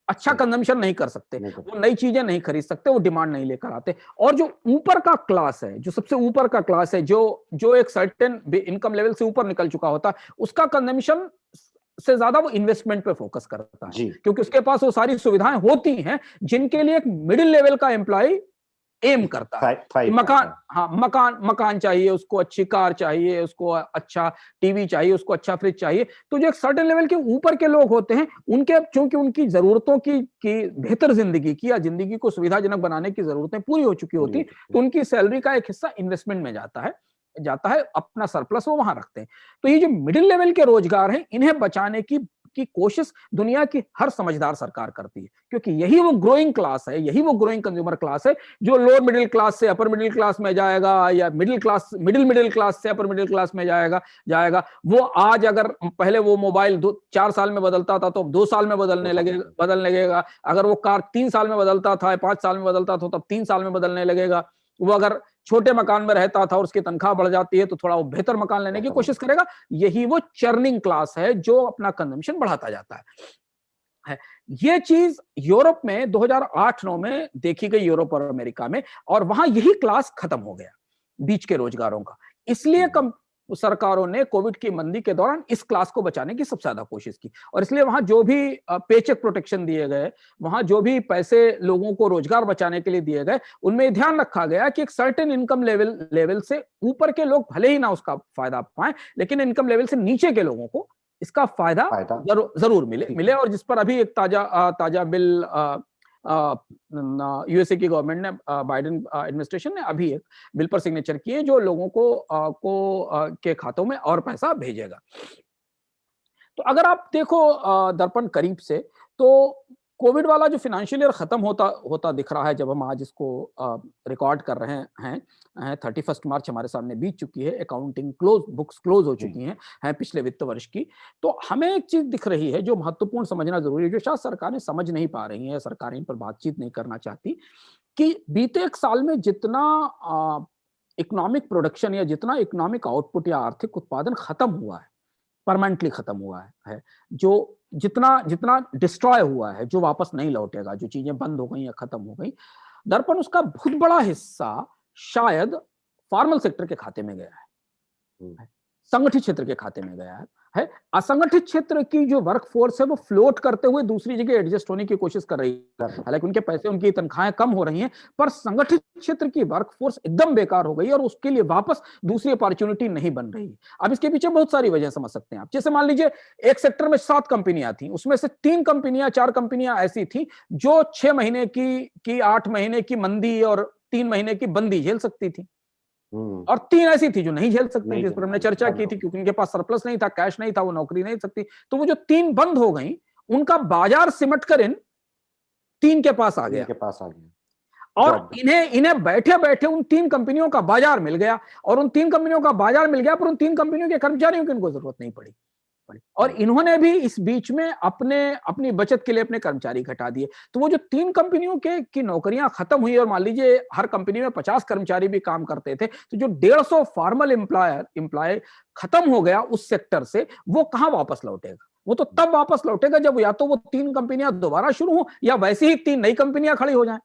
अच्छा कंजम्पशन नहीं कर सकते, वो नई चीजें नहीं खरीद सकते, वो डिमांड नहीं लेकर आते। और जो ऊपर का क्लास है, जो सबसे ऊपर का क्लास है, जो एक सर्टेन इनकम लेवल से ऊपर निकल चुका होता है, उसका कंजम्पशन से ज्यादा वो इन्वेस्टमेंट पे फोकस करता है, क्योंकि उसके पास वो सारी सुविधाएं होती हैं जिनके लिए एक मिडिल लेवल का एम्प्लॉय एम करता है। मकान चाहिए उसको, अच्छी कार चाहिए उसको, अच्छा टीवी चाहिए उसको, अच्छा फ्रिज चाहिए। तो जो एक सर्टेन लेवल के ऊपर के लोग होते हैं, उनके चूंकि उनकी जरूरतों की बेहतर जिंदगी की या जिंदगी को सुविधाजनक बनाने की जरूरतें पूरी हो चुकी होती, तो उनकी सैलरी का एक हिस्सा इन्वेस्टमेंट में जाता है, अपना सरप्लस वो वहां रखते हैं। तो ये जो मिडिल लेवल के रोजगार हैं, इन्हें बचाने की कोशिश दुनिया की हर समझदार सरकार करती है, क्योंकि यही वो ग्रोइंग क्लास है, यही वो ग्रोइंग कंज्यूमर क्लास है जो लोअर मिडिल क्लास से अपर मिडिल क्लास में जाएगा, या मिडिल क्लास से अपर मिडिल क्लास में जाएगा। वो आज अगर पहले वो मोबाइल 4 साल में बदलता था, तो 2 साल में बदलने लगेगा। अगर वो कार 3 साल में बदलता था, 5 साल में बदलता था, तब 3 साल में बदलने लगेगा। वो अगर छोटे मकान में रहता था और उसकी तनख्वाह बढ़ जाती है, तो थोड़ा वो बेहतर मकान लेने की कोशिश करेगा। यही वो चर्निंग क्लास है जो अपना कंजम्पशन बढ़ाता जाता है। ये चीज यूरोप में 2008-9 में देखी गई, यूरोप और अमेरिका में, और वहां यही क्लास खत्म हो गया, बीच के रोजगारों का। इसलिए सरकारों ने कोविड की मंदी के दौरान इस क्लास को बचाने की सबसे ज्यादा कोशिश की, और इसलिए वहां जो भी पेचेक प्रोटेक्शन दिए गए, वहां जो भी पैसे लोगों को रोजगार बचाने के लिए दिए गए, उनमें ध्यान रखा गया कि एक सर्टेन इनकम लेवल से ऊपर के लोग भले ही ना उसका फायदा पाएं, लेकिन इनकम लेवल से नीचे के लोगों को इसका फायदा जरूर मिले। और जिस पर अभी एक ताजा बिल यूएसए की गवर्नमेंट ने, बाइडेन एडमिनिस्ट्रेशन ने अभी एक बिल पर सिग्नेचर किए, जो लोगों को के खातों में और पैसा भेजेगा। तो अगर आप देखो दर्पण करीब से, तो कोविड वाला जो फाइनेंशियल ईयर खत्म होता दिख रहा है, जब हम आज इसको रिकॉर्ड कर रहे हैं 31 मार्च हमारे सामने बीत चुकी है, अकाउंटिंग बुक्स क्लोज हो चुकी हैं पिछले वित्त वर्ष की। तो हमें एक चीज दिख रही है जो महत्वपूर्ण समझना जरूरी है, जो शायद सरकारें समझ नहीं पा रही है, सरकारें इन पर बातचीत नहीं करना चाहती, कि बीते एक साल में जितना इकोनॉमिक प्रोडक्शन या जितना इकोनॉमिक आउटपुट या आर्थिक उत्पादन खत्म हुआ है, परमानेंटली खत्म हुआ है, जो जितना डिस्ट्रॉय हुआ है, जो वापस नहीं लौटेगा, जो चीजें बंद हो गई या खत्म हो गई, दर्पण उसका बहुत बड़ा हिस्सा शायद फॉर्मल सेक्टर के खाते में गया है, संगठित क्षेत्र के खाते में गया है। असंगठित क्षेत्र की जो वर्कफोर्स है वो फ्लोट करते हुए दूसरी जगह एडजस्ट होने की कोशिश कर रही है, हालांकि उनके पैसे, उनकी तनख्वाहें कम हो रही हैं, पर संगठित क्षेत्र की वर्कफोर्स एकदम बेकार हो गई और उसके लिए वापस दूसरी अपॉर्चुनिटी नहीं बन रही। अब इसके पीछे बहुत सारी वजह समझ सकते हैं आप। जैसे मान लीजिए एक सेक्टर में 7 कंपनियां थी, उसमें से 4 कंपनियां ऐसी थी जो 6 महीने की 8 महीने की मंदी और 3 महीने की बंदी झेल सकती थी, और 3 ऐसी थी जो नहीं झेल सकती थी, इस पर हमने चर्चा की थी, क्योंकि उनके पास सरप्लस नहीं था, कैश नहीं था, वो नौकरी नहीं सकती। तो वो जो 3 बंद हो गई, उनका बाजार सिमट कर इन 3 के पास आ गया, और इन्हें बैठे बैठे उन 3 कंपनियों का बाजार मिल गया, और उन 3 कंपनियों का बाजार मिल गया, पर उन 3 कंपनियों के कर्मचारियों की इनको जरूरत नहीं पड़ी, और इन्होंने भी इस बीच में अपनी बचत के लिए अपने कर्मचारी घटा दिए। तो वो जो 3 कंपनियों की नौकरियां खत्म हुई, और मान लीजिए हर कंपनी में 50 कर्मचारी भी काम करते थे, तो जो 150 फॉर्मल एम्प्लॉय खत्म हो गया उस सेक्टर से, वो कहां वापस लौटेगा? वो तो तब वापस लौटेगा जब या तो वो 3 कंपनियां दोबारा शुरू हो, या वैसी ही 3 नई कंपनियां खड़ी हो जाएं।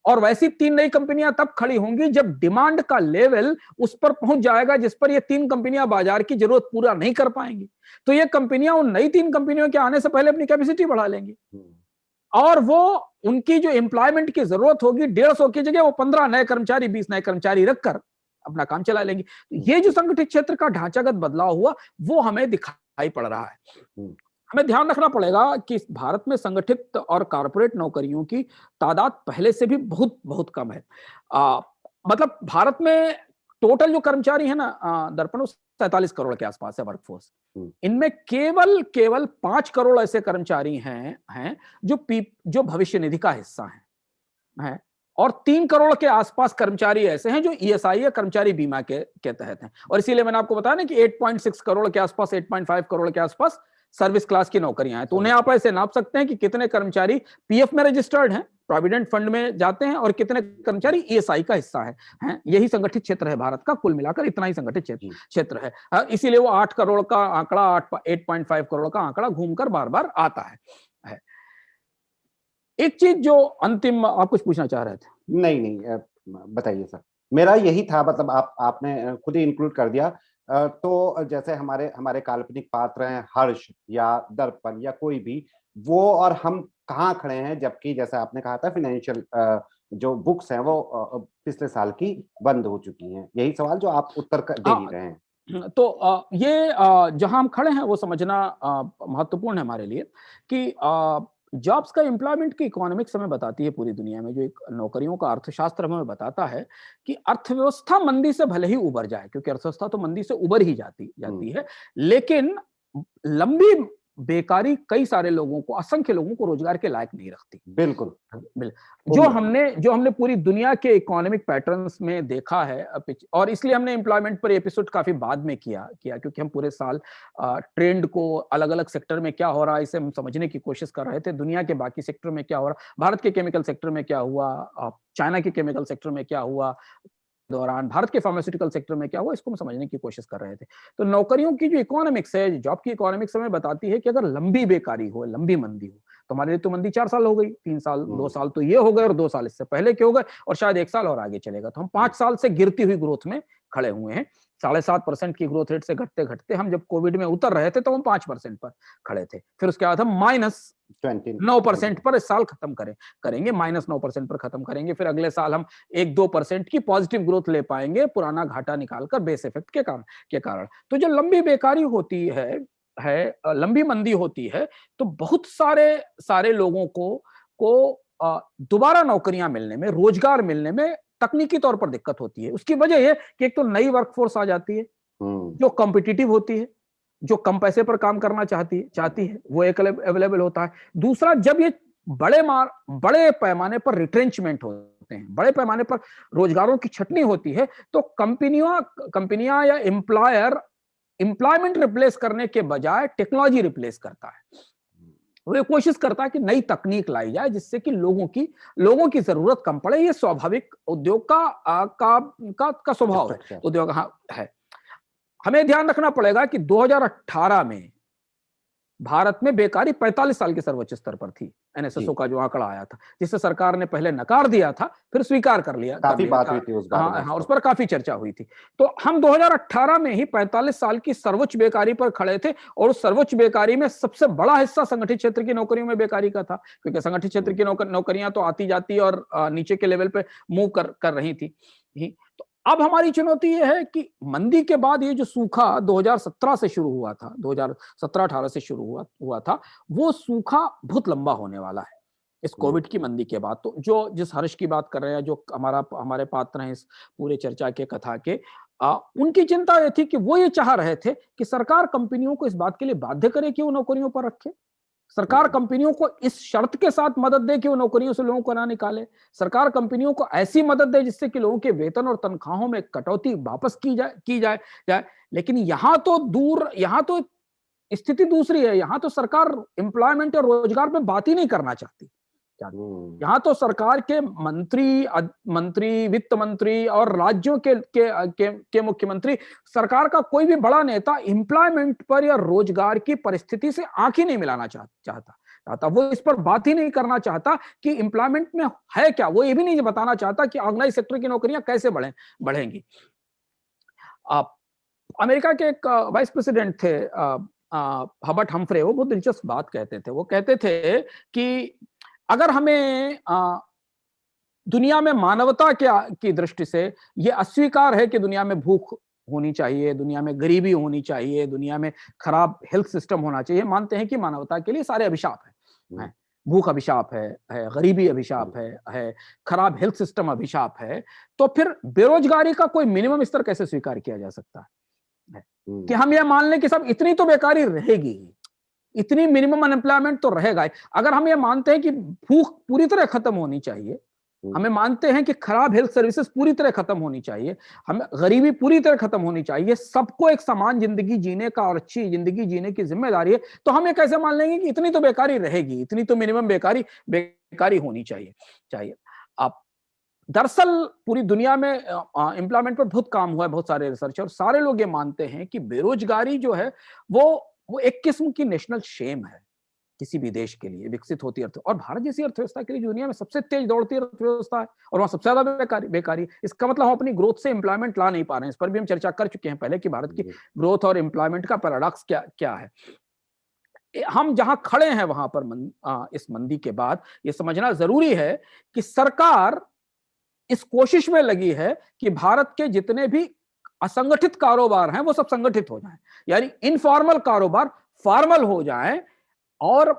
और वैसी 3 नई कंपनियां तब खड़ी होंगी जब डिमांड का लेवल उस पर पहुंच जाएगा जिस पर ये 3 कंपनियां बाजार की जरूरत पूरा नहीं कर पाएंगी। तो ये कंपनियां उन नई 3 कंपनियों के आने से पहले अपनी कैपेसिटी बढ़ा लेंगी, और वो उनकी जो एम्प्लॉयमेंट की जरूरत होगी 150 की जगह वो 15 नए कर्मचारी, 20 नए कर्मचारी रखकर अपना काम चला लेंगी। ये जो संगठित क्षेत्र का ढांचागत बदलाव हुआ, वो हमें दिखाई पड़ रहा है। हमें ध्यान रखना पड़ेगा कि भारत में संगठित और कॉर्पोरेट नौकरियों की तादाद पहले से भी बहुत बहुत कम है। मतलब भारत में टोटल जो कर्मचारी है ना दर्पण, 47 करोड़ के आसपास है वर्कफोर्स। इनमें केवल 5 करोड़ ऐसे कर्मचारी हैं जो भविष्य निधि का हिस्सा हैं, और 3 करोड़ के आसपास कर्मचारी ऐसे हैं जो ईएसआई या कर्मचारी बीमा के तहत हैं। और इसीलिए मैंने आपको बताया ना कि 8.6 करोड़ के आसपास, 8.5 करोड़ के आसपास सर्विस क्लास की नौकरियां हैं। तो उन्हें आप ऐसे नाप सकते हैं कि कितने कर्मचारी पीएफ में रजिस्टर्ड हैं, प्रोविडेंट फंड में जाते हैं, और कितने कर्मचारी ईएसआई का हिस्सा हैं। यही संगठित क्षेत्र है भारत का, कुल मिलाकर इतना ही संगठित क्षेत्र है। इसीलिए वो 8 करोड़ का आंकड़ा, 8.5 करोड़ का आंकड़ा घूमकर बार बार आता है। एक चीज जो अंतिम, आप कुछ पूछना चाह रहे थे? नहीं, बताइए सर। मेरा यही था, मतलब आपने खुद ही इंक्लूड कर दिया। तो जैसे हमारे काल्पनिक पात्र हैं हर्ष या दर्पण या कोई भी, वो और हम कहाँ खड़े हैं, जबकि जैसे आपने कहा था फाइनेंशियल जो बुक्स हैं वो पिछले साल की बंद हो चुकी हैं। यही सवाल जो आप उत्तर दे ही रहे हैं। तो ये जहां हम खड़े हैं वो समझना महत्वपूर्ण है हमारे लिए कि जॉब्स का एम्प्लॉयमेंट की इकोनॉमिक्स हमें बताती है पूरी दुनिया में, जो एक नौकरियों का अर्थशास्त्र हमें बताता है कि अर्थव्यवस्था मंदी से भले ही उबर जाए, क्योंकि अर्थव्यवस्था तो मंदी से उबर ही जाती है, लेकिन लंबी बेकारी कई सारे लोगों को, असंख्य लोगों को रोजगार के लायक नहीं रखती। बिल्कुल। जो हमने पूरी दुनिया के इकोनॉमिक पैटर्न्स में देखा है, और इसलिए हमने एम्प्लॉयमेंट पर एपिसोड काफी बाद में किया, क्योंकि हम पूरे साल ट्रेंड को, अलग अलग सेक्टर में क्या हो रहा है इसे हम समझने की कोशिश कर रहे थे। दुनिया के बाकी सेक्टर में क्या हो रहा, भारत के केमिकल सेक्टर में क्या हुआ, चाइना के केमिकल सेक्टर में क्या हुआ दौरान, भारत के फार्मास्यूटिकल सेक्टर में क्या हुआ, इसको हम समझने की कोशिश कर रहे थे। तो नौकरियों की जो इकोनॉमिक्स है, जॉब की इकोनॉमिक्स हमें बताती है कि अगर लंबी बेकारी हो, लंबी मंदी हो, तो हमारे लिए तो मंदी 4 साल हो गई, 3 साल, 2 साल तो ये हो गए, और 2 साल इससे पहले के हो गए, और शायद 1 साल और आगे चलेगा। तो हम 5 साल से गिरती हुई ग्रोथ में खड़े हुए हैं। 7.5% की ग्रोथ रेट से घटते घटते हम जब कोविड में उतर रहे थे तो हम 5% पर खड़े थे। फिर उसके बाद हम -9% पर इस साल खत्म करेंगे, -9% पर खत्म करेंगे। फिर अगले साल हम 1-2% की पॉजिटिव ग्रोथ ले पाएंगे, पुराना घाटा निकालकर बेस इफेक्ट के कारण। तो जो लंबी बेकारी होती है, लंबी मंदी होती है, तो बहुत सारे लोगों को दोबारा नौकरियां मिलने में, रोजगार मिलने में तकनीकी तौर पर दिक्कत होती है। उसकी वजह यह कि एक तो नई वर्कफोर्स आ जाती है जो कॉम्पिटिटिव होती है, जो कम पैसे पर काम करना चाहती है, वो एक अवेलेबल होता है। दूसरा, जब ये बड़े पैमाने पर रिट्रेंचमेंट होते हैं, बड़े पैमाने पर रोजगारों की छटनी होती है, तो कंपनियां या एम्प्लॉयमेंट रिप्लेस करने के बजाय टेक्नोलॉजी रिप्लेस करता है। वो ये कोशिश करता है कि नई तकनीक लाई जाए जिससे कि लोगों की जरूरत कम पड़े। ये स्वाभाविक उद्योग का स्वभाव है, उद्योग है। हमें ध्यान रखना पड़ेगा कि 2018 में भारत में बेकारी 45 साल के सर्वोच्च स्तर पर थी। एनएसएसओ का जो आंकड़ा आया था, जिसे सरकार ने पहले नकार दिया था, फिर स्वीकार कर लिया। काफी बात हुई थी उस बारे में। हाँ, उस पर काफी चर्चा हुई थी। तो हम 2018 में ही 45 साल की सर्वोच्च बेकारी पर खड़े थे, और उस सर्वोच्च बेकारी में सबसे बड़ा हिस्सा संगठित क्षेत्र की नौकरियों में बेकारी का था, क्योंकि संगठित क्षेत्र की नौकरियां तो आती जाती और नीचे के लेवल पे मूव कर रही थी। तो अब हमारी चुनौती यह है कि मंदी के बाद ये जो सूखा 2017 से शुरू हुआ था, 2017-18 से शुरू हुआ था, वो सूखा बहुत लंबा होने वाला है। इस कोविड की मंदी के बाद। तो जो जिस हर्ष की बात कर रहे हैं, जो हमारे पात्र हैं इस पूरे चर्चा के कथा के, उनकी चिंता ये थी कि वो ये चाह रहे थे कि सरकार कंपनियों को इस बात के लिए बाध्य करे कि वो नौकरियों पर रखे, सरकार कंपनियों को इस शर्त के साथ मदद दे कि वो नौकरियों से लोगों को ना निकाले, सरकार कंपनियों को ऐसी मदद दे जिससे कि लोगों के वेतन और तनख्वाहों में कटौती वापस की जाए। लेकिन यहां तो स्थिति दूसरी है। यहां तो सरकार एम्प्लॉयमेंट और रोजगार पे बात ही नहीं करना चाहती। यहाँ तो सरकार के मंत्री, वित्त मंत्री और राज्यों के मुख्यमंत्री, सरकार का कोई भी बड़ा नेता एम्प्लॉयमेंट पर या रोजगार की परिस्थिति से आंख ही नहीं मिलाना चाहता। वो इस पर बात ही नहीं करना चाहता कि एम्प्लॉयमेंट में है क्या। वो ये भी नहीं बताना चाहता कि ऑर्गेनाइज सेक्टर की नौकरियां कैसे बढ़ेंगी। अमेरिका के एक वाइस प्रेसिडेंट थे, हबर्ट हम्फ्रे, वो बहुत दिलचस्प बात कहते थे। वो कहते थे कि अगर हमें दुनिया में मानवता की दृष्टि से ये अस्वीकार है कि दुनिया में भूख होनी चाहिए, दुनिया में गरीबी होनी चाहिए, दुनिया में खराब हेल्थ सिस्टम होना चाहिए, मानते हैं कि मानवता के लिए सारे अभिशाप है। भूख अभिशाप है, गरीबी अभिशाप है, खराब हेल्थ सिस्टम अभिशाप है, तो फिर बेरोजगारी का कोई मिनिमम स्तर कैसे स्वीकार किया जा सकता है कि हम यह मान लें कि सब इतनी तो बेकारी रहेगी, इतनी मिनिमम अनएम्प्लॉयमेंट तो रहेगा। अगर हम ये मानते हैं कि भूख पूरी तरह खत्म होनी चाहिए, हमें मानते हैं कि खराब हेल्थ सर्विसेज पूरी तरह खत्म होनी चाहिए, हमें गरीबी पूरी तरह खत्म होनी चाहिए, सबको एक समान जिंदगी जीने का और अच्छी जिंदगी जीने की जिम्मेदारी है, तो हम ये कैसे मान लेंगे कि इतनी तो बेकारी रहेगी, इतनी तो मिनिमम बेकारी होनी चाहिए। आप दरअसल पूरी दुनिया में एम्प्लॉयमेंट पर बहुत काम हुआ है, बहुत सारे रिसर्च, और सारे लोग ये मानते हैं कि बेरोजगारी जो है वो एक किस्म की नेशनल शेम है किसी भी देश के लिए, विकसित होती और भारत जैसी अर्थव्यवस्था के लिए दुनिया में सबसे तेज दौड़ती अर्थव्यवस्था है, और वहां सबसे ज्यादा बेकारी। इसका मतलब हम अपनी ग्रोथ से एम्प्लॉयमेंट ला नहीं पा रहे हैं। इस पर भी हम चर्चा कर चुके हैं पहले कि भारत की ग्रोथ और एम्प्लॉयमेंट का पैराडॉक्स क्या है। हम जहां खड़े हैं वहां पर इस मंदी के बाद यह समझना जरूरी है कि सरकार इस कोशिश में लगी है कि भारत के जितने भी असंगठित कारोबार हैं वो सब संगठित हो जाएं, यानी इनफॉर्मल कारोबार फॉर्मल हो जाएं। और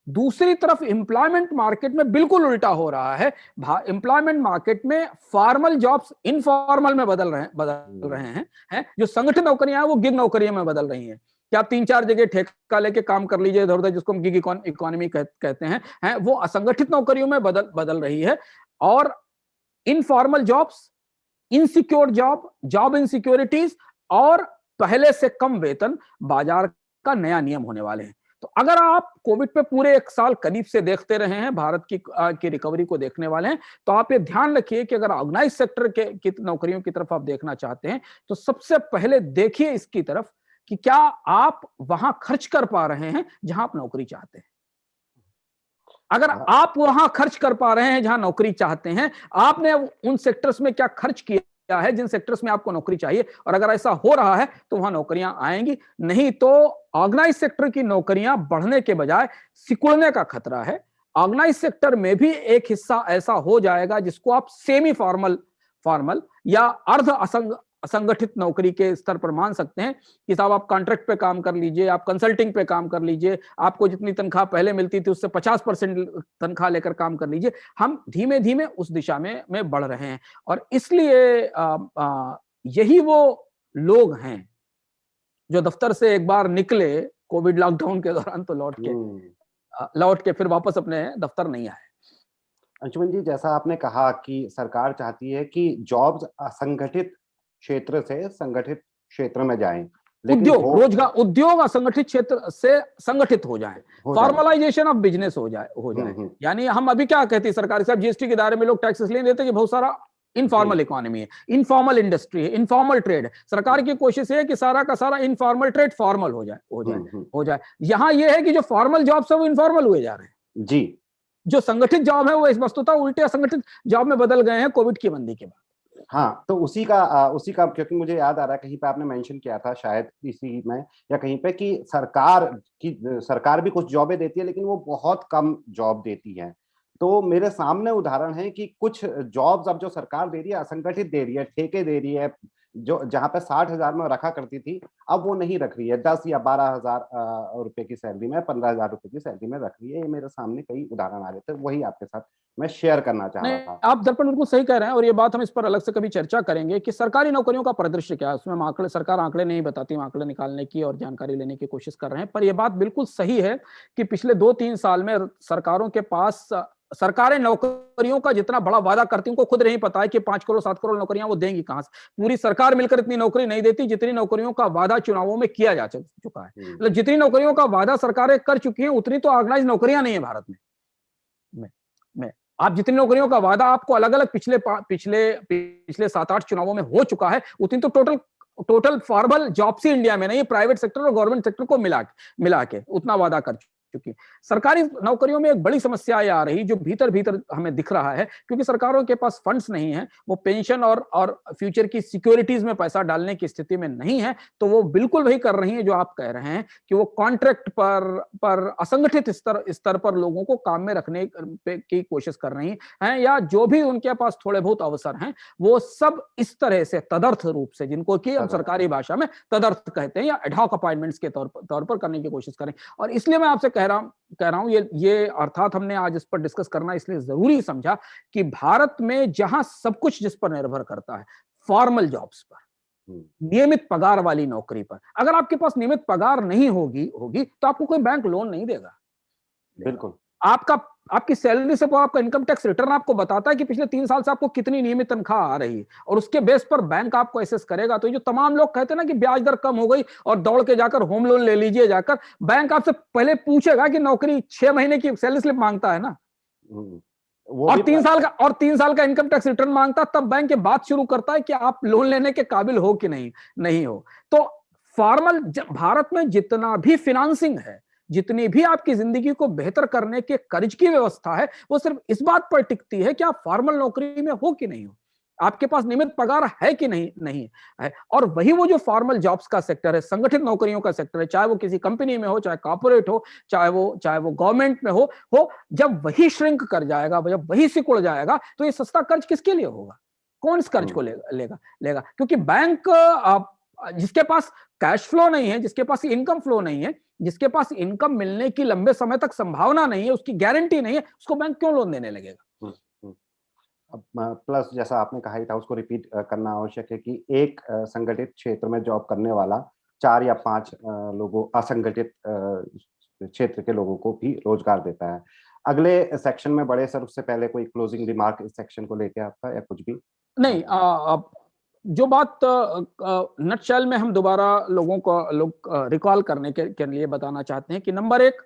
दूसरी तरफ एम्प्लॉयमेंट मार्केट में बिल्कुल उल्टा हो रहा है। एम्प्लॉयमेंट मार्केट में फॉर्मल जॉब्स इनफॉर्मल में बदल रहे हैं। जो संगठित नौकरियां हैं वो गिग नौकरियों में बदल रही हैं कि आप 3-4 जगह ठेका लेके काम कर लीजिए इधर उधर, जिसको हम गिग इकोनॉमी कहते हैं, वो असंगठित नौकरियों में बदल रही है। और informal jobs, insecure job insecurities और पहले से कम वेतन बाजार का नया नियम होने वाले हैं। तो अगर आप कोविड पे पूरे 1 साल करीब से देखते रहे हैं, भारत की रिकवरी को देखने वाले हैं, तो आप ये ध्यान रखिए कि अगर ऑर्गेनाइज सेक्टर की नौकरियों की तरफ आप देखना चाहते हैं तो सबसे पहले देखिए इसकी तरफ कि क्या आप वहां खर्च कर पा रहे हैं जहां आप नौकरी चाहते हैं। अगर आप वहां खर्च कर पा रहे हैं जहां नौकरी चाहते हैं, आपने उन सेक्टर्स में क्या खर्च किया है जिन सेक्टर्स में आपको नौकरी चाहिए, और अगर ऐसा हो रहा है तो वहां नौकरियां आएंगी। नहीं तो ऑर्गेनाइज सेक्टर की नौकरियां बढ़ने के बजाय सिकुड़ने का खतरा है। ऑर्गेनाइज सेक्टर में भी एक हिस्सा ऐसा हो जाएगा जिसको आप सेमी फॉर्मल या अर्ध असंगठित नौकरी के स्तर पर मान सकते हैं कि साहब आप कॉन्ट्रैक्ट पे काम कर लीजिए, आप कंसल्टिंग पे काम कर लीजिए, आपको जितनी तनख्वाह पहले मिलती थी उससे 50% तनख्वाह लेकर काम कर लीजिए। हम धीमे धीमे उस दिशा में बढ़ रहे हैं, और इसलिए यही वो लोग हैं जो दफ्तर से एक बार निकले कोविड लॉकडाउन के दौरान तो लौट के फिर वापस अपने दफ्तर नहीं आए। अंशुमन जी, जैसा आपने कहा कि सरकार चाहती है कि जॉब्स असंगठित क्षेत्र से संगठित क्षेत्र में जाएं, उद्योग असंगठित क्षेत्र से संगठित हो जाएं, फॉर्मलाइजेशन ऑफ बिजनेस हो जाए। यानी हम अभी क्या कहते हैं, सरकारी साहब जीएसटी के दायरे में लोग टैक्स इसलिए देते हैं कि बहुत सारा इनफॉर्मल इकोनॉमी है, इनफॉर्मल इंडस्ट्री है, इनफॉर्मल ट्रेड है। सरकार की कोशिश है कि सारा का सारा इनफॉर्मल ट्रेड फॉर्मल हो जाए। यहां यह है कि जो फॉर्मल जॉब्स है वो इनफॉर्मल हुए जा रहे हैं जी, जो संगठित जॉब है वो इस वस्तुतः उल्टे असंगठित जॉब में बदल गए हैं कोविड की मंदी के बाद। हाँ, तो उसी का क्योंकि मुझे याद आ रहा है कहीं पे आपने मेंशन किया था शायद इसी में या कहीं पे कि सरकार भी कुछ जॉबें देती है लेकिन वो बहुत कम जॉब देती है। तो मेरे सामने उदाहरण है कि कुछ जॉब्स अब जो सरकार दे रही है असंगठित दे रही है, ठेके दे रही है, जो जहाँ पे 60,000 में रखा करती थी, अब वो नहीं रख रही है, 10 या 12,000 रुपए की सैलरी में, 15,000 रुपए की सैलरी में रख रही है। ये मेरे सामने कई उदाहरण आ रहे थे, वही आपके साथ मैं शेयर करना चाह रहा नहीं, था। आप दर्पण बिल्कुल सही कह रहे हैं, और ये बात हम इस पर अलग से कभी चर्चा करेंगे कि सरकारी नौकरियों का परिदृश्य क्या है। उसमें हम आंकड़े, सरकार आंकड़े नहीं बताती, हम आंकड़े निकालने की और जानकारी लेने की कोशिश कर रहे हैं। पर यह बात बिल्कुल सही है कि पिछले 2-3 साल में सरकारों के पास, सरकारें नौकरियों का जितना बड़ा वादा करती, उनको खुद नहीं पता है कि 5 करोड़ 7 करोड़ नौकरियां वो देंगी कहां से। पूरी सरकार मिलकर इतनी नौकरी नहीं देती जितनी नौकरियों का वादा चुनावों में किया जा चुका है। मतलब जितनी नौकरियों का वादा सरकारें कर चुकी हैं, उतनी तो ऑर्गेनाइज नौकरियां नहीं है भारत में। आप जितनी नौकरियों का वादा आपको अलग अलग पिछले 7-8 चुनावों में हो चुका है, उतनी तो टोटल फॉर्मल जॉब्स ही इंडिया में नहीं, प्राइवेट सेक्टर और गवर्नमेंट सेक्टर को मिला के उतना वादा कर चुकी। सरकारी नौकरियों में एक बड़ी समस्या ये आ रही, जो भीतर भीतर हमें दिख रहा है, क्योंकि सरकारों के पास फंड्स नहीं है, वो पेंशन और फ्यूचर की सिक्योरिटीज में पैसा डालने की स्थिति में नहीं है, तो वो बिल्कुल वही कर रही है जो आप कह रहे हैं कि वो कॉन्ट्रैक्ट पर असंगठित स्तर पर लोगों को काम में रखने की कोशिश कर रही हैं, या जो भी उनके पास थोड़े बहुत अवसर हैं, वो सब इस तरह से तदर्थ रूप से, जिनको कि हम सरकारी भाषा में तदर्थ कहते हैं, या एडहॉक अपॉइंटमेंट्स के तौर पर करने की कोशिश करें। और इसलिए मैं आपसे कह रहा हूं, ये अर्थात हमने आज इस पर डिस्कस करना इसलिए जरूरी समझा कि भारत में जहां सब कुछ जिस पर निर्भर करता है, फॉर्मल जॉब्स पर, नियमित पगार वाली नौकरी पर, अगर आपके पास नियमित पगार नहीं होगी तो आपको कोई बैंक लोन नहीं देगा। बिल्कुल। आपकी सैलरी से आपका इनकम टैक्स रिटर्न आपको बताता है कि पिछले 3 साल से आपको कितनी नियमित तनख्वाह आ रही है, और उसके बेस पर बैंक आपको एसेस करेगा। तो ये जो तमाम लोग कहते हैं ना कि ब्याज दर कम हो गई और दौड़ के जाकर होम लोन ले लीजिए जाकर, बैंक आपसे पहले पूछेगा कि नौकरी 6 महीने की सैलरी स्लिप मांगता है ना, और 3 साल का इनकम टैक्स रिटर्न मांगता, तब बैंक ये बात शुरू करता है कि आप लोन लेने के काबिल हो कि नहीं हो। तो फॉर्मल भारत में जितना भी फिनांसिंग है, जितनी भी आपकी जिंदगी को बेहतर करने के कर्ज की व्यवस्था है, वो सिर्फ इस बात पर टिकती है कि आप फॉर्मल नौकरी में हो कि नहीं हो, आपके पास नियमित पगार है कि नहीं है। और वही वो जो फॉर्मल जॉब्स का सेक्टर है, संगठित नौकरियों का सेक्टर है, चाहे वो किसी कंपनी में हो, चाहे कॉर्पोरेट हो, चाहे वो गवर्नमेंट में हो, जब वही श्रिंक कर जाएगा, जब वही सिकुड़ जाएगा, तो ये सस्ता कर्ज किसके लिए होगा? कौन इस कर्ज को लेगा? क्योंकि बैंक, जिसके पास कैश फ्लो नहीं है, जिसके पास इनकम फ्लो नहीं है, जिसके पास इनकम मिलने की लंबे समय तक संभावना नहीं है, उसकी गारंटी नहीं है, उसको बैंक क्यों लोन देने लगेगा? अब प्लस जैसा आपने कहा ही था, उसको रिपीट करना आवश्यक है कि एक संगठित क्षेत्र में जॉब करने वाला 4 या 5 लोगों, असंगठित क्षेत्र के लोगों को भी रोजगार देता है। अगले सेक्शन में बड़े सर, उससे पहले कोई क्लोजिंग रिमार्क इस सेक्शन को लेके आपका, या कुछ भी? नहीं, जो बात नटशेल में हम दोबारा लोगों को रिकॉल करने के लिए बताना चाहते हैं कि नंबर 1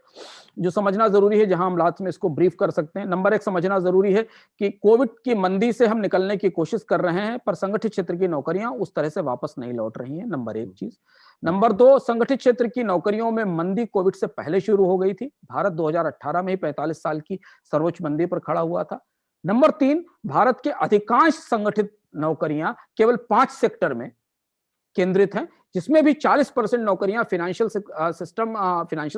जो समझना जरूरी है, जहां हम लास्ट में इसको ब्रीफ कर सकते हैं, नंबर 1 समझना जरूरी है कि कोविड की मंदी से हम निकलने की कोशिश कर रहे हैं, पर संगठित क्षेत्र की नौकरियां उस तरह से वापस नहीं लौट रही हैं, नंबर 1 चीज। नंबर 2, संगठित क्षेत्र की नौकरियों में मंदी कोविड से पहले शुरू हो गई थी। भारत 2018 में ही 45 साल की सर्वोच्च मंदी पर खड़ा हुआ था। नंबर 3, भारत के अधिकांश संगठित नौकरियां केवल 5 सेक्टर में केंद्रित हैं, जिसमें भी 40% नौकरियां फाइनेंशियल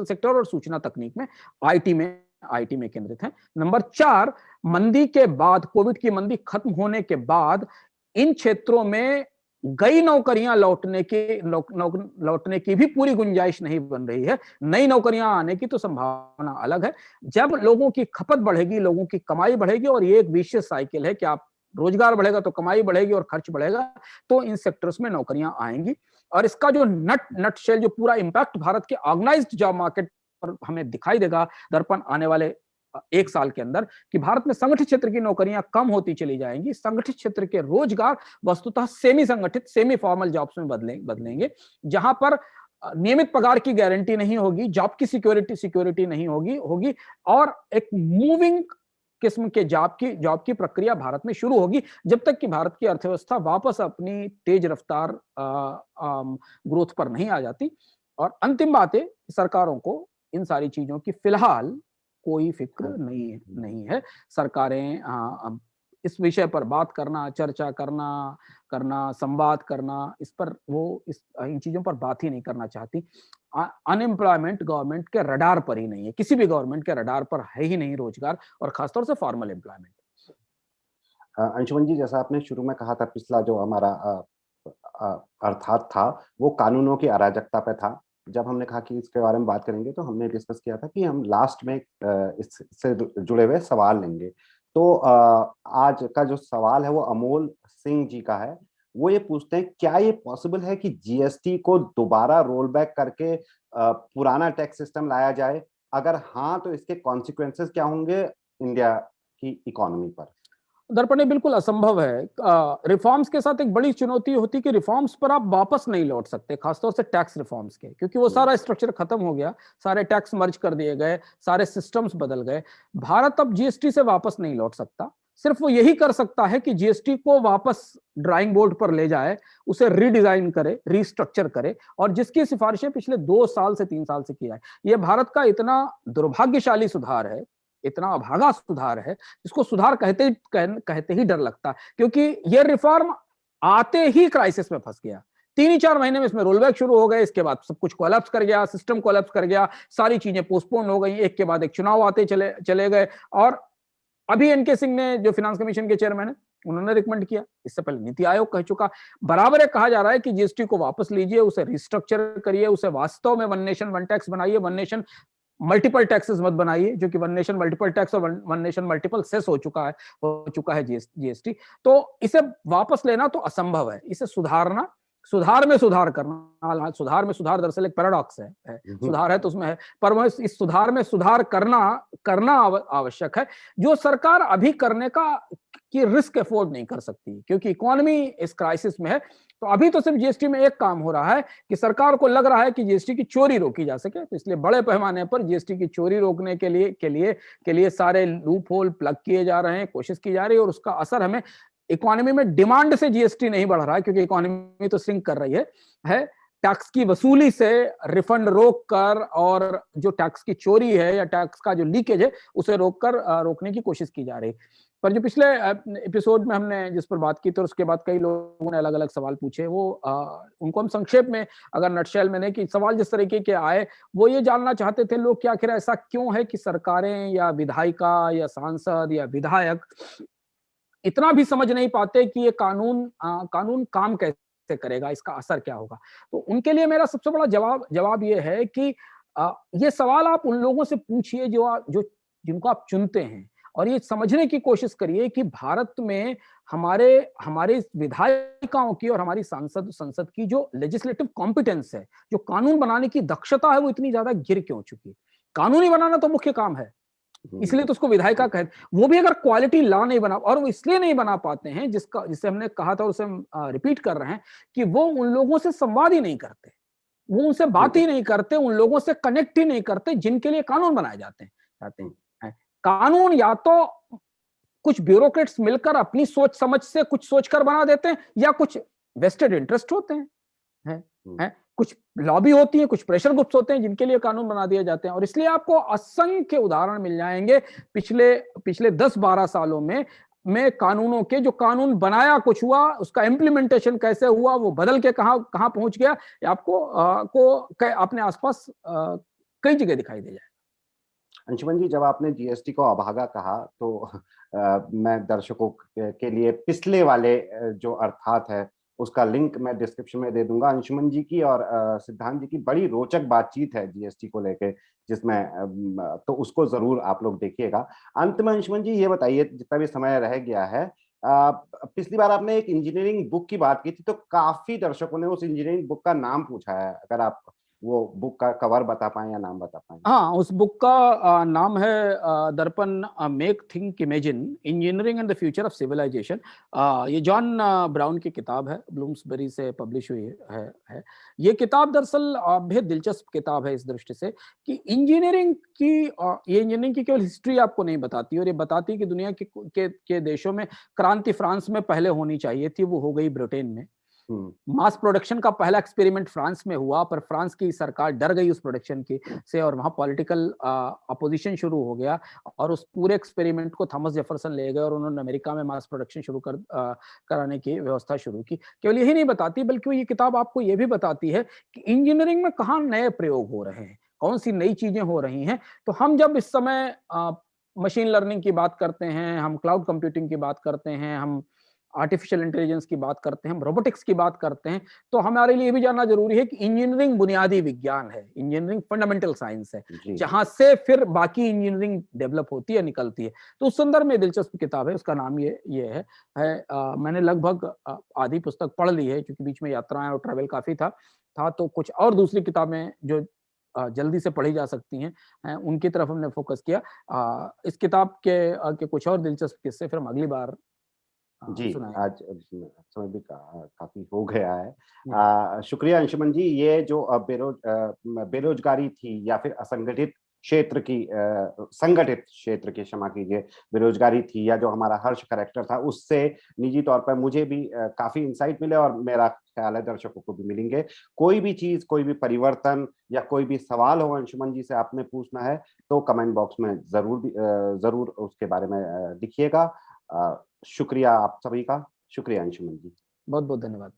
सेक्टर और सूचना तकनीक में, आईटी में केंद्रित हैं। नंबर 4, मंदी के बाद, कोविड की मंदी खत्म होने के बाद इन क्षेत्रों में गई नौकरियां लौटने की भी पूरी गुंजाइश नहीं बन रही है। नई नौकरियां आने की तो संभावना अलग है। जब लोगों की खपत बढ़ेगी, लोगों की कमाई बढ़ेगी, और ये एक विशेष साइकिल है कि आप रोजगार बढ़ेगा तो कमाई बढ़ेगी और खर्च बढ़ेगा, तो इन सेक्टर्स में नौकरियां आएंगी। और इसका जो नटशेल, जो पूरा इंपैक्ट भारत के ऑर्गेनाइज्ड जॉब मार्केट पर हमें दिखाई देगा दर्पण आने वाले 1 साल के अंदर, कि भारत में संगठित क्षेत्र की नौकरियां कम होती चली जाएंगी, संगठित क्षेत्र के रोजगार वस्तुतः सेमी संगठित, सेमी फॉर्मल जॉब्स में बदलेंगे, जहां पर नियमित पगार की गारंटी नहीं होगी, जॉब की सिक्योरिटी नहीं होगी, और एक मूविंग किस्म के जॉब की प्रक्रिया भारत में शुरू होगी, जब तक कि भारत की अर्थव्यवस्था वापस अपनी तेज रफ्तार ग्रोथ पर नहीं आ जाती। और अंतिम बात है, सरकारों को इन सारी चीजों की फिलहाल कोई फिक्र नहीं है। सरकारें इस विषय पर बात करना, चर्चा करना, संवाद करना, इन चीजों पर बात ही नहीं करना चाहती। अनएम्प्लॉयमेंट गवर्नमेंट के रडार पर ही नहीं है, किसी भी गवर्नमेंट के रडार पर है ही नहीं रोजगार, और खासतौर से फॉर्मल एम्प्लॉयमेंट। अंशुमन जी, जैसा आपने शुरू में कहा था, पिछला जो हमारा अर्थात था वो कानूनों की अराजकता पे था। जब हमने कहा कि इसके बारे में बात करेंगे तो हमने डिस्कस किया था कि हम लास्ट में इससे जुड़े हुए सवाल लेंगे। तो आज का जो सवाल है वो अमोल सिंह जी का है। वो ये पूछते हैं, क्या ये पॉसिबल है कि जीएसटी को दोबारा रोल बैक करके पुराना टैक्स सिस्टम लाया जाए? अगर हाँ, तो इसके कॉन्सिक्वेंसेस क्या होंगे इंडिया की इकोनॉमी पर? दर्पण ये बिल्कुल असंभव है। रिफॉर्म्स के साथ एक बड़ी चुनौती होती है कि रिफॉर्म्स पर आप वापस नहीं लौट सकते, खासतौर से टैक्स रिफॉर्म्स के, क्योंकि वो सारा स्ट्रक्चर खत्म हो गया, सारे टैक्स मर्ज कर दिए गए, सारे सिस्टम्स बदल गए। भारत अब जीएसटी से वापस नहीं लौट सकता। सिर्फ वो यही कर सकता है कि जीएसटी को वापस ड्राइंग बोर्ड पर ले जाए, उसे रीडिजाइन करे, रीस्ट्रक्चर करे, और जिसकी सिफारिशें पिछले 2 साल से 3 साल से की जाए। ये भारत का इतना दुर्भाग्यशाली सुधार है, इतना अभागा सुधार है, इसको सुधार कहते ही डर लगता है, क्योंकि ये रिफॉर्म आते ही क्राइसिस में फंस गया। 3 ही 4 महीने में इसमें रोलबैक शुरू हो गए, इसके बाद सब कुछ कोलैप्स कर गया, सिस्टम कोलैप्स कर गया, सारी चीजें पोस्टपोन हो गई, एक के बाद एक चुनाव आते चले गए। और अभी एनके सिंह ने, जो फाइनेंस कमीशन के चेयरमैन है, उन्होंने रिकमेंड किया, इससे पहले नीति आयोग कह चुका, बराबर है, कहा जा रहा है कि जीएसटी को वापस लीजिए, उसे रिस्ट्रक्चर करिए, उसे वास्तव में वन नेशन वन टैक्स बनाइए, वन नेशन मल्टीपल टैक्सेस मत बनाइए, जो कि वन नेशन मल्टीपल टैक्स और वन नेशन मल्टीपल सेस हो चुका है जीएसटी। तो इसे वापस लेना तो असंभव है, इसे सुधारना, सुधार में सुधार करना, सुधार में सुधार दरअसल एक पैराडॉक्स है, सुधार है तो उसमें है, पर इस सुधार में सुधार करना आवश्यक है, जो सरकार अभी करने की रिस्क अफोर्ड नहीं कर सकती, क्योंकि इकोनॉमी इस क्राइसिस में है। तो अभी तो सिर्फ जीएसटी में एक काम हो रहा है कि सरकार को लग रहा है कि जीएसटी की चोरी रोकी जा सके, तो इसलिए बड़े पैमाने पर जीएसटी की चोरी रोकने के लिए सारे लूप होल प्लग किए जा रहे हैं, कोशिश की जा रही है, और उसका असर हमें इकोनॉमी में, डिमांड से जीएसटी नहीं बढ़ रहा है, क्योंकि इकोनॉमी तो सिंक कर रही है टैक्स की वसूली से रिफंड रोक कर, और जो टैक्स की चोरी है या टैक्स का जो लीकेज है उसे रोकने की कोशिश की जा रही। पर जो पिछले एपिसोड में हमने जिस पर बात की थी, उसके बाद कई लोगों ने अलग अलग सवाल पूछे, वो उनको हम संक्षेप में, अगर नटशेल में नहीं, कि सवाल जिस तरीके के आए, वो ये जानना चाहते थे लोग कि आखिर ऐसा क्यों है कि सरकारें या विधायिका या सांसद या विधायक इतना भी समझ नहीं पाते कि ये कानून काम कैसे करेगा, इसका असर क्या होगा। तो उनके लिए मेरा सबसे बड़ा जवाब ये है कि ये सवाल आप उन लोगों से पूछिए जो जिनको आप चुनते हैं, और ये समझने की कोशिश करिए कि भारत में हमारे विधायिकाओं की और हमारी संसद की जो लेजिस्लेटिव कॉम्पिटेंस है, जो कानून बनाने की दक्षता है, वो इतनी ज्यादा गिर क्यों चुकी है। कानून ही बनाना तो मुख्य काम है, इसलिए तो उसको विधायिका कहते, वो भी अगर क्वालिटी लॉ नहीं बना, और वो इसलिए नहीं बना पाते हैं, जिसे हमने कहा था, उसे हम रिपीट कर रहे हैं, कि वो उन लोगों से संवाद ही नहीं करते, वो उनसे बात ही नहीं करते, उन लोगों से कनेक्ट ही नहीं करते जिनके लिए कानून बनाए जाते हैं। कानून या तो कुछ ब्यूरोक्रेट्स मिलकर अपनी सोच समझ से कुछ सोचकर बना देते हैं, या कुछ वेस्टेड इंटरेस्ट होते हैं, कुछ लॉबी होती है, कुछ प्रेशर ग्रुप्स होते हैं जिनके लिए कानून बना दिए जाते हैं। और इसलिए आपको असंख्य उदाहरण मिल जाएंगे पिछले 10-12 सालों में कानूनों के, जो कानून बनाया कुछ हुआ, उसका इम्प्लीमेंटेशन कैसे हुआ, वो बदल के कहां पहुंच गया, आपको अपने आसपास कई जगह दिखाई दे जाए। अंशुमन जी, जब आपने जीएसटी को अभागा कहा, तो मैं दर्शकों के लिए पिछले वाले जो अर्थात है उसका लिंक मैं डिस्क्रिप्शन में दे दूंगा। अंशुमन जी की और सिद्धांत जी की बड़ी रोचक बातचीत है जीएसटी को लेके, जिसमें तो उसको जरूर आप लोग देखिएगा। अंत में अंशुमन जी ये बताइए, जितना भी समय रह गया है, पिछली बार आपने एक इंजीनियरिंग बुक की बात की थी, तो काफी दर्शकों ने उस इंजीनियरिंग बुक का नाम पूछा है। अगर आप वो बुक का कवर बता पाए या नाम बता पाए? हाँ, उस बुक का नाम है Darpan make think imagine, engineering and the future of civilization. ये जॉन ब्राउन की किताब है, ब्लूम्सबेरी से पब्लिश हुई है। ये किताब दरअसल बेहद दिलचस्प किताब है इस दृष्टि से कि ये इंजीनियरिंग की केवल हिस्ट्री आपको नहीं बताती, और ये बताती कि दुनिया के देशों में क्रांति फ्रांस में पहले होनी चाहिए थी, वो हो गई ब्रिटेन में। मास प्रोडक्शन का पहला एक्सपेरिमेंट फ्रांस में हुआ, पर फ्रांस की सरकार डर गई उस प्रोडक्शन की से, और वहां पॉलिटिकल अपोजिशन शुरू हो गया, और उस पूरे एक्सपेरिमेंट को थॉमस जेफरसन ले गए, और उन्होंने अमेरिका में मास प्रोडक्शन शुरू कराने की व्यवस्था शुरू की। केवल यही नहीं बताती, बल्कि ये किताब आपको ये भी बताती है कि इंजीनियरिंग में कहाँ नए प्रयोग हो रहे हैं, कौन सी नई चीजें हो रही हैं। तो हम जब इस समय मशीन लर्निंग की बात करते हैं, हम क्लाउड कंप्यूटिंग की बात करते हैं, हम आर्टिफिशियल इंटेलिजेंस की बात करते हैं, हम रोबोटिक्स की बात करते हैं, तो हमारे लिए ये भी जानना जरूरी है कि इंजीनियरिंग बुनियादी विज्ञान है, इंजीनियरिंग फंडामेंटल साइंस है, जी, जहां से फिर बाकी इंजीनियरिंग डेवलप होती है, निकलती है। तो उस संदर्भ में दिलचस्प किताब है, उसका नाम ये है मैंने लगभग आधी पुस्तक पढ़ ली है, क्योंकि बीच में यात्राएं और ट्रैवल काफी था तो कुछ और दूसरी किताबें जो जल्दी से पढ़ी जा सकती हैं, उनकी तरफ हमने फोकस किया। इस किताब के कुछ और दिलचस्प किस्से फिर हम अगली बार जी, सुनाएंगे। आज समय भी काफ़ी हो गया है। हम्म, शुक्रिया अंशुमन जी, ये जो बेरोज़गारी थी या फिर असंगठित क्षेत्र की संगठित क्षेत्र की, क्षमा कीजिए, बेरोज़गारी थी या जो हमारा हर्ष करैक्टर था, उससे निजी तौर पर मुझे भी काफ़ी इंसाइट मिले और मेरा ख़्याल है दर्शकों को भी मिलेंगे। कोई भी चीज़, कोई भी परिवर्तन या कोई भी सवाल हो अंशुमन जी से आपने पूछना है, तो कमेंट बॉक्स में ज़रूर उसके बारे में लिखिएगा। शुक्रिया आप सभी का। शुक्रिया अंशुमन जी। बहुत बहुत धन्यवाद।